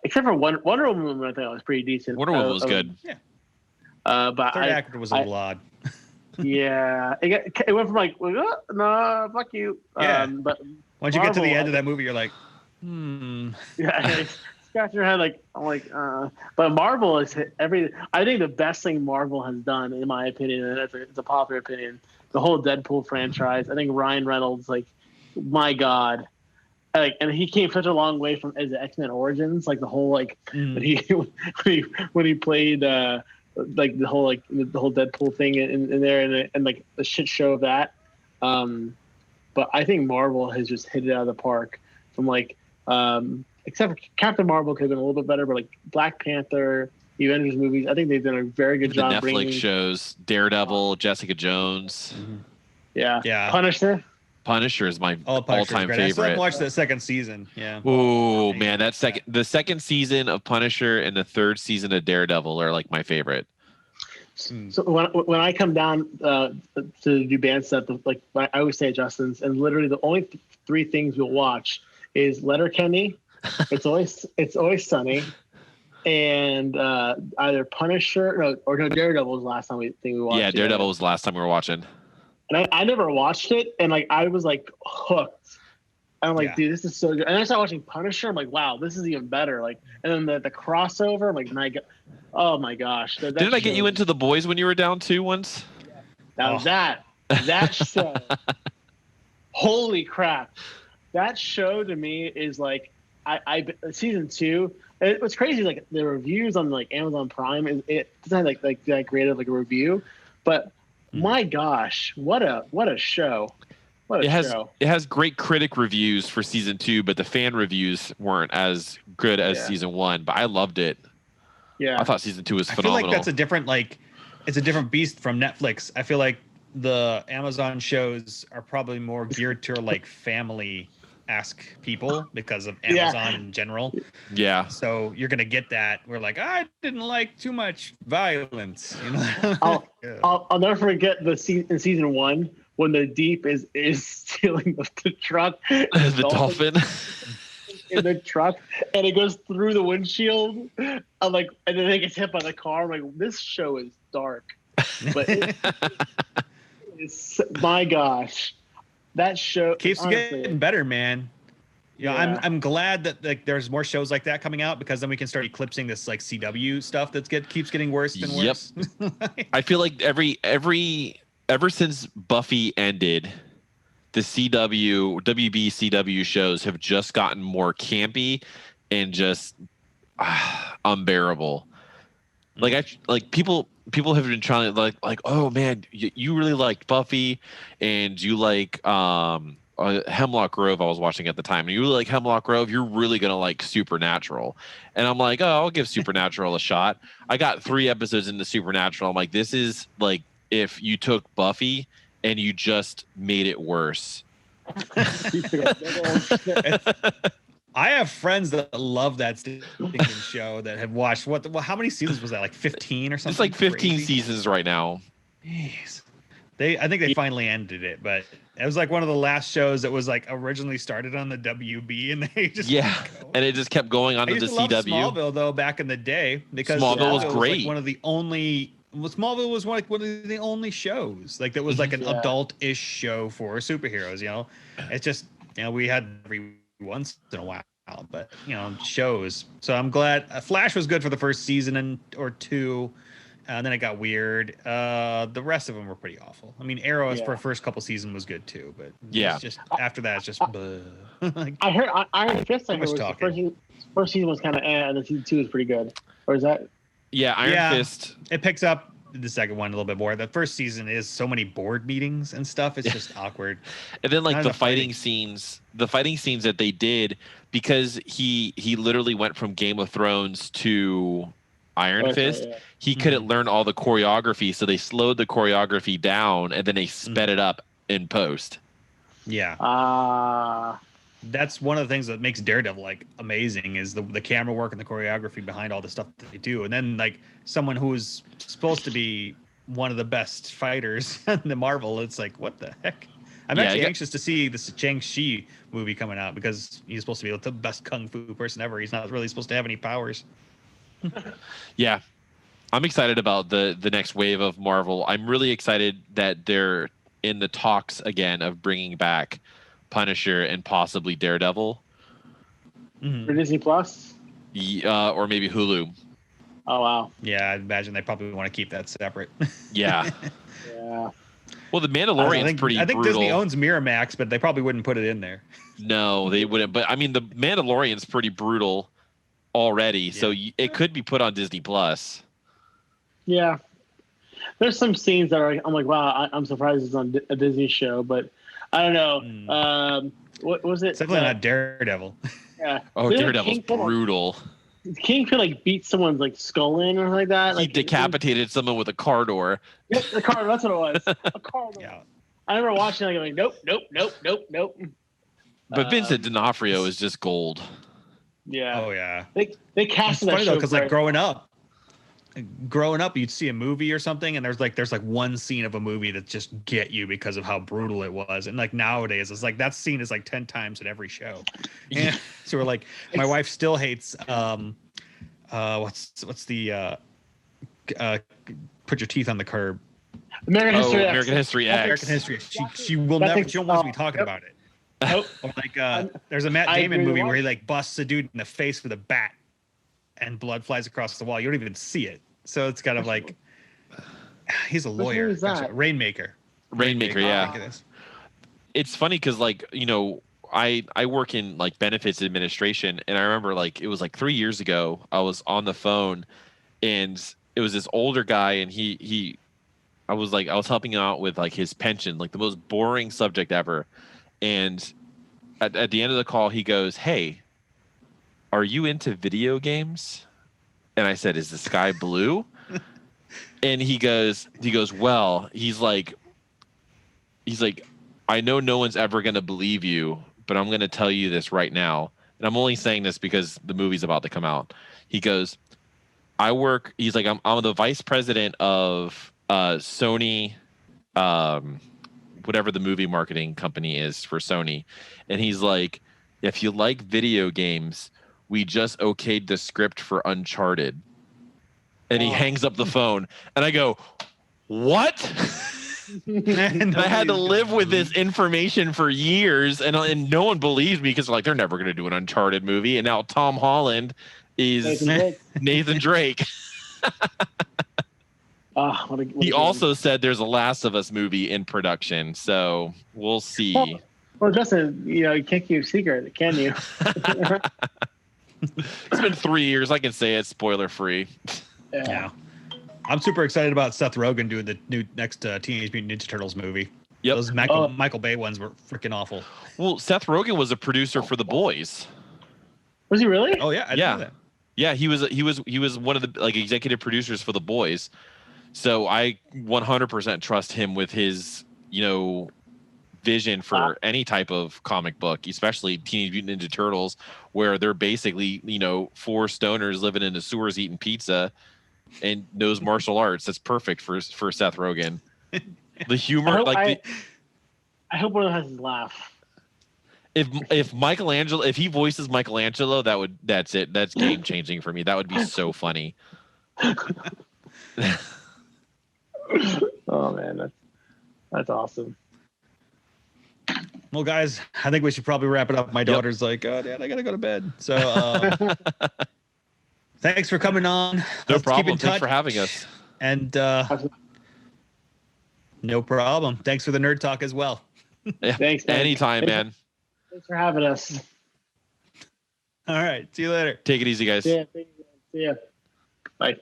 except for Wonder Woman, I thought was pretty decent. Wonder Woman was good. Yeah. But third actor was a little odd. Yeah, it went from like, no, fuck you. Yeah. But once you get to the end of that movie, you're like, Yeah, scratch your head like I'm like. But Marvel has hit I think the best thing Marvel has done, in my opinion, and it's a popular opinion, the whole Deadpool franchise. I think Ryan Reynolds, like, my God. Like, and he came such a long way from as X-Men Origins, like the whole like when he played like the whole Deadpool thing in there and like the shit show of that. But I think Marvel has just hit it out of the park from like except for Captain Marvel could have been a little bit better, but like Black Panther, the Avengers movies, I think they've done a very good job. The Netflix shows, Daredevil, Jessica Jones. Yeah. Punisher is my all-time favorite. I still haven't watched that second season. Yeah. Oh man, the second season of Punisher and the third season of Daredevil are like my favorite. So when I come down to do band stuff, like I always say at Justin's, and literally the only three things we'll watch is Letterkenny, It's Always Sunny, and either Punisher or Daredevil was the last time we watched. Yeah, Daredevil was the last time we were watching. And I never watched it, and like I was like hooked. I'm like, dude, this is so good. And I started watching Punisher. I'm like, wow, this is even better. Like, and then the crossover. I'm like, oh my gosh. Didn't I get you into The Boys when you were down too once? That was that show. Holy crap! That show to me is like I season 2. What's crazy is like the reviews on like Amazon Prime is it doesn't have like that great of like a review, but my gosh, what a show! What a show! It has great critic reviews for season 2, but the fan reviews weren't as good as Yeah. season 1. But I loved it. Yeah, I thought season 2 was I feel phenomenal. like that's a different it's a different beast from Netflix. I feel like the Amazon shows are probably more geared to like family-esque people because of Amazon in general. Yeah. So you're gonna get that. We're like, I didn't like too much violence, you know. I'll never forget in season 1 when the Deep is stealing the truck, The dolphin. in the truck, and it goes through the windshield. I'm like, and then it gets hit by the car. I'm like, this show is dark, but it's my gosh, that show Keeps honestly, getting better, man. Yeah, Yeah. I'm glad that like there's more shows like that coming out because then we can start eclipsing this like CW stuff keeps getting worse and Yep. worse. I feel like ever since Buffy ended, the WB CW shows have just gotten more campy and just unbearable. Like people have been trying to like oh man, you really liked Buffy and you like Hemlock Grove I was watching at the time, and you really like Hemlock Grove, you're really gonna like Supernatural. And I'm like, oh, I'll give Supernatural a shot. I got 3 episodes into Supernatural. I'm like, this is like if you took Buffy and you just made it worse. I have friends that love that stinking show that have watched how many seasons was that? Like 15 or something? It's like 15 crazy? seasons right now. Jeez. I think they finally ended it, but it was like one of the last shows that was like originally started on the WB, and they just and it just kept going on I to the used to love CW. Smallville though back in the day because Smallville was great. like one of the only Smallville was one of the only shows like that was like an adult-ish show for superheroes. You know, it's just we had every once in a while, but shows. So I'm glad Flash was good for the first season or 2. And then it got weird. The rest of them were pretty awful. I mean, Arrow for the first couple seasons was good too, but it's just after that, it's just. Like, I heard Iron Fist. I heard the first season was kind of, and then season 2 was pretty good. Or is that? Yeah, Iron Fist. It picks up the second one a little bit more. The first season is so many board meetings and stuff. It's just awkward. And then like the fighting scenes that they did, because he literally went from Game of Thrones to Iron Fist. Yeah. He couldn't learn all the choreography, so they slowed the choreography down and then they sped it up in post. Yeah. That's one of the things that makes Daredevil like amazing is the camera work and the choreography behind all the stuff that they do. And then like someone who is supposed to be one of the best fighters in the Marvel, it's like, what the heck? I'm actually anxious to see the Shang-Chi movie coming out because he's supposed to be the best kung fu person ever. He's not really supposed to have any powers. Yeah, I'm excited about the next wave of Marvel. I'm really excited that they're in the talks again of bringing back Punisher and possibly Daredevil. For Disney Plus? Or maybe Hulu. Oh, wow. Yeah, I imagine they probably want to keep that separate. Yeah. Yeah. Well, the Mandalorian's pretty brutal. I think Disney owns Miramax, but they probably wouldn't put it in there. No, they wouldn't. But I mean, the Mandalorian's pretty brutal already, so it could be put on Disney Plus. Yeah, there's some scenes that are I'm like, wow, I'm surprised it's on a Disney show, but I don't know. What was it? It's definitely not Daredevil. Yeah. Oh, Daredevil's brutal. Kingpin like beat someone's like skull in or something like that. He decapitated someone with a car door. Yep, the car. That's what it was. A car door. Yeah. I remember watching it going, nope. But Vincent D'Onofrio is just gold. Yeah. Oh yeah. They casted that show because like growing up, you'd see a movie or something, and there's like one scene of a movie that just get you because of how brutal it was. And like nowadays, it's like that scene is like 10 times in every show. And so we're like, my wife still hates what's the put your teeth on the curb. American History X. American History. She will never. She don't want to be talking about it. Nope. Or like there's a Matt Damon movie where he like busts a dude in the face with a bat and blood flies across the wall. You don't even see it. So it's kind of like he's a lawyer. Is that? Rainmaker. Rainmaker, yeah. It's funny because like, I work in like benefits administration, and I remember like it was like 3 years ago. I was on the phone, and it was this older guy, and I was helping him out with like his pension, like the most boring subject ever. And at the end of the call, he goes, "Hey, are you into video games?" And I said, "Is the sky blue?" And he goes, "Well," he's like, "I know no one's ever going to believe you, but I'm going to tell you this right now." And I'm only saying this because the movie's about to come out. He goes, he's like, I'm the vice president of Sony, whatever the movie marketing company is for Sony. And he's like, if you like video games, we just okayed the script for Uncharted. And he hangs up the phone. And I go, what? And I had to live with this information for years, and no one believes me because they're never going to do an Uncharted movie. And now Tom Holland is Nathan Drake. He also said there's a Last of Us movie in production, so we'll see. Well, Justin, you can't keep a secret, can you? It's been 3 years. I can say it, spoiler free. Yeah. I'm super excited about Seth Rogen doing the next Teenage Mutant Ninja Turtles movie. Yep. Those Michael Bay ones were freaking awful. Well, Seth Rogen was a producer for The Boys. Was he really? Oh yeah, I didn't know that. Yeah, he was one of the executive producers for The Boys. So I 100% trust him with his, vision for any type of comic book, especially Teenage Mutant Ninja Turtles, where they're basically, 4 stoners living in the sewers eating pizza and knows martial arts. That's perfect for Seth Rogen. The humor, I hope one of them has his laugh. If Michelangelo, if he voices Michelangelo, that's it. That's game changing for me. That would be so funny. Oh man, that's awesome. Well, guys, I think we should probably wrap it up. My daughter's like, "Oh, Dad, I gotta go to bed." So, thanks for coming on. No Let's problem. Keep in touch. Thanks for having us. And no problem. Thanks for the nerd talk as well. Yeah, thanks, man. Anytime, man. Thanks for having us. All right. See you later. Take it easy, guys. See ya. Bye.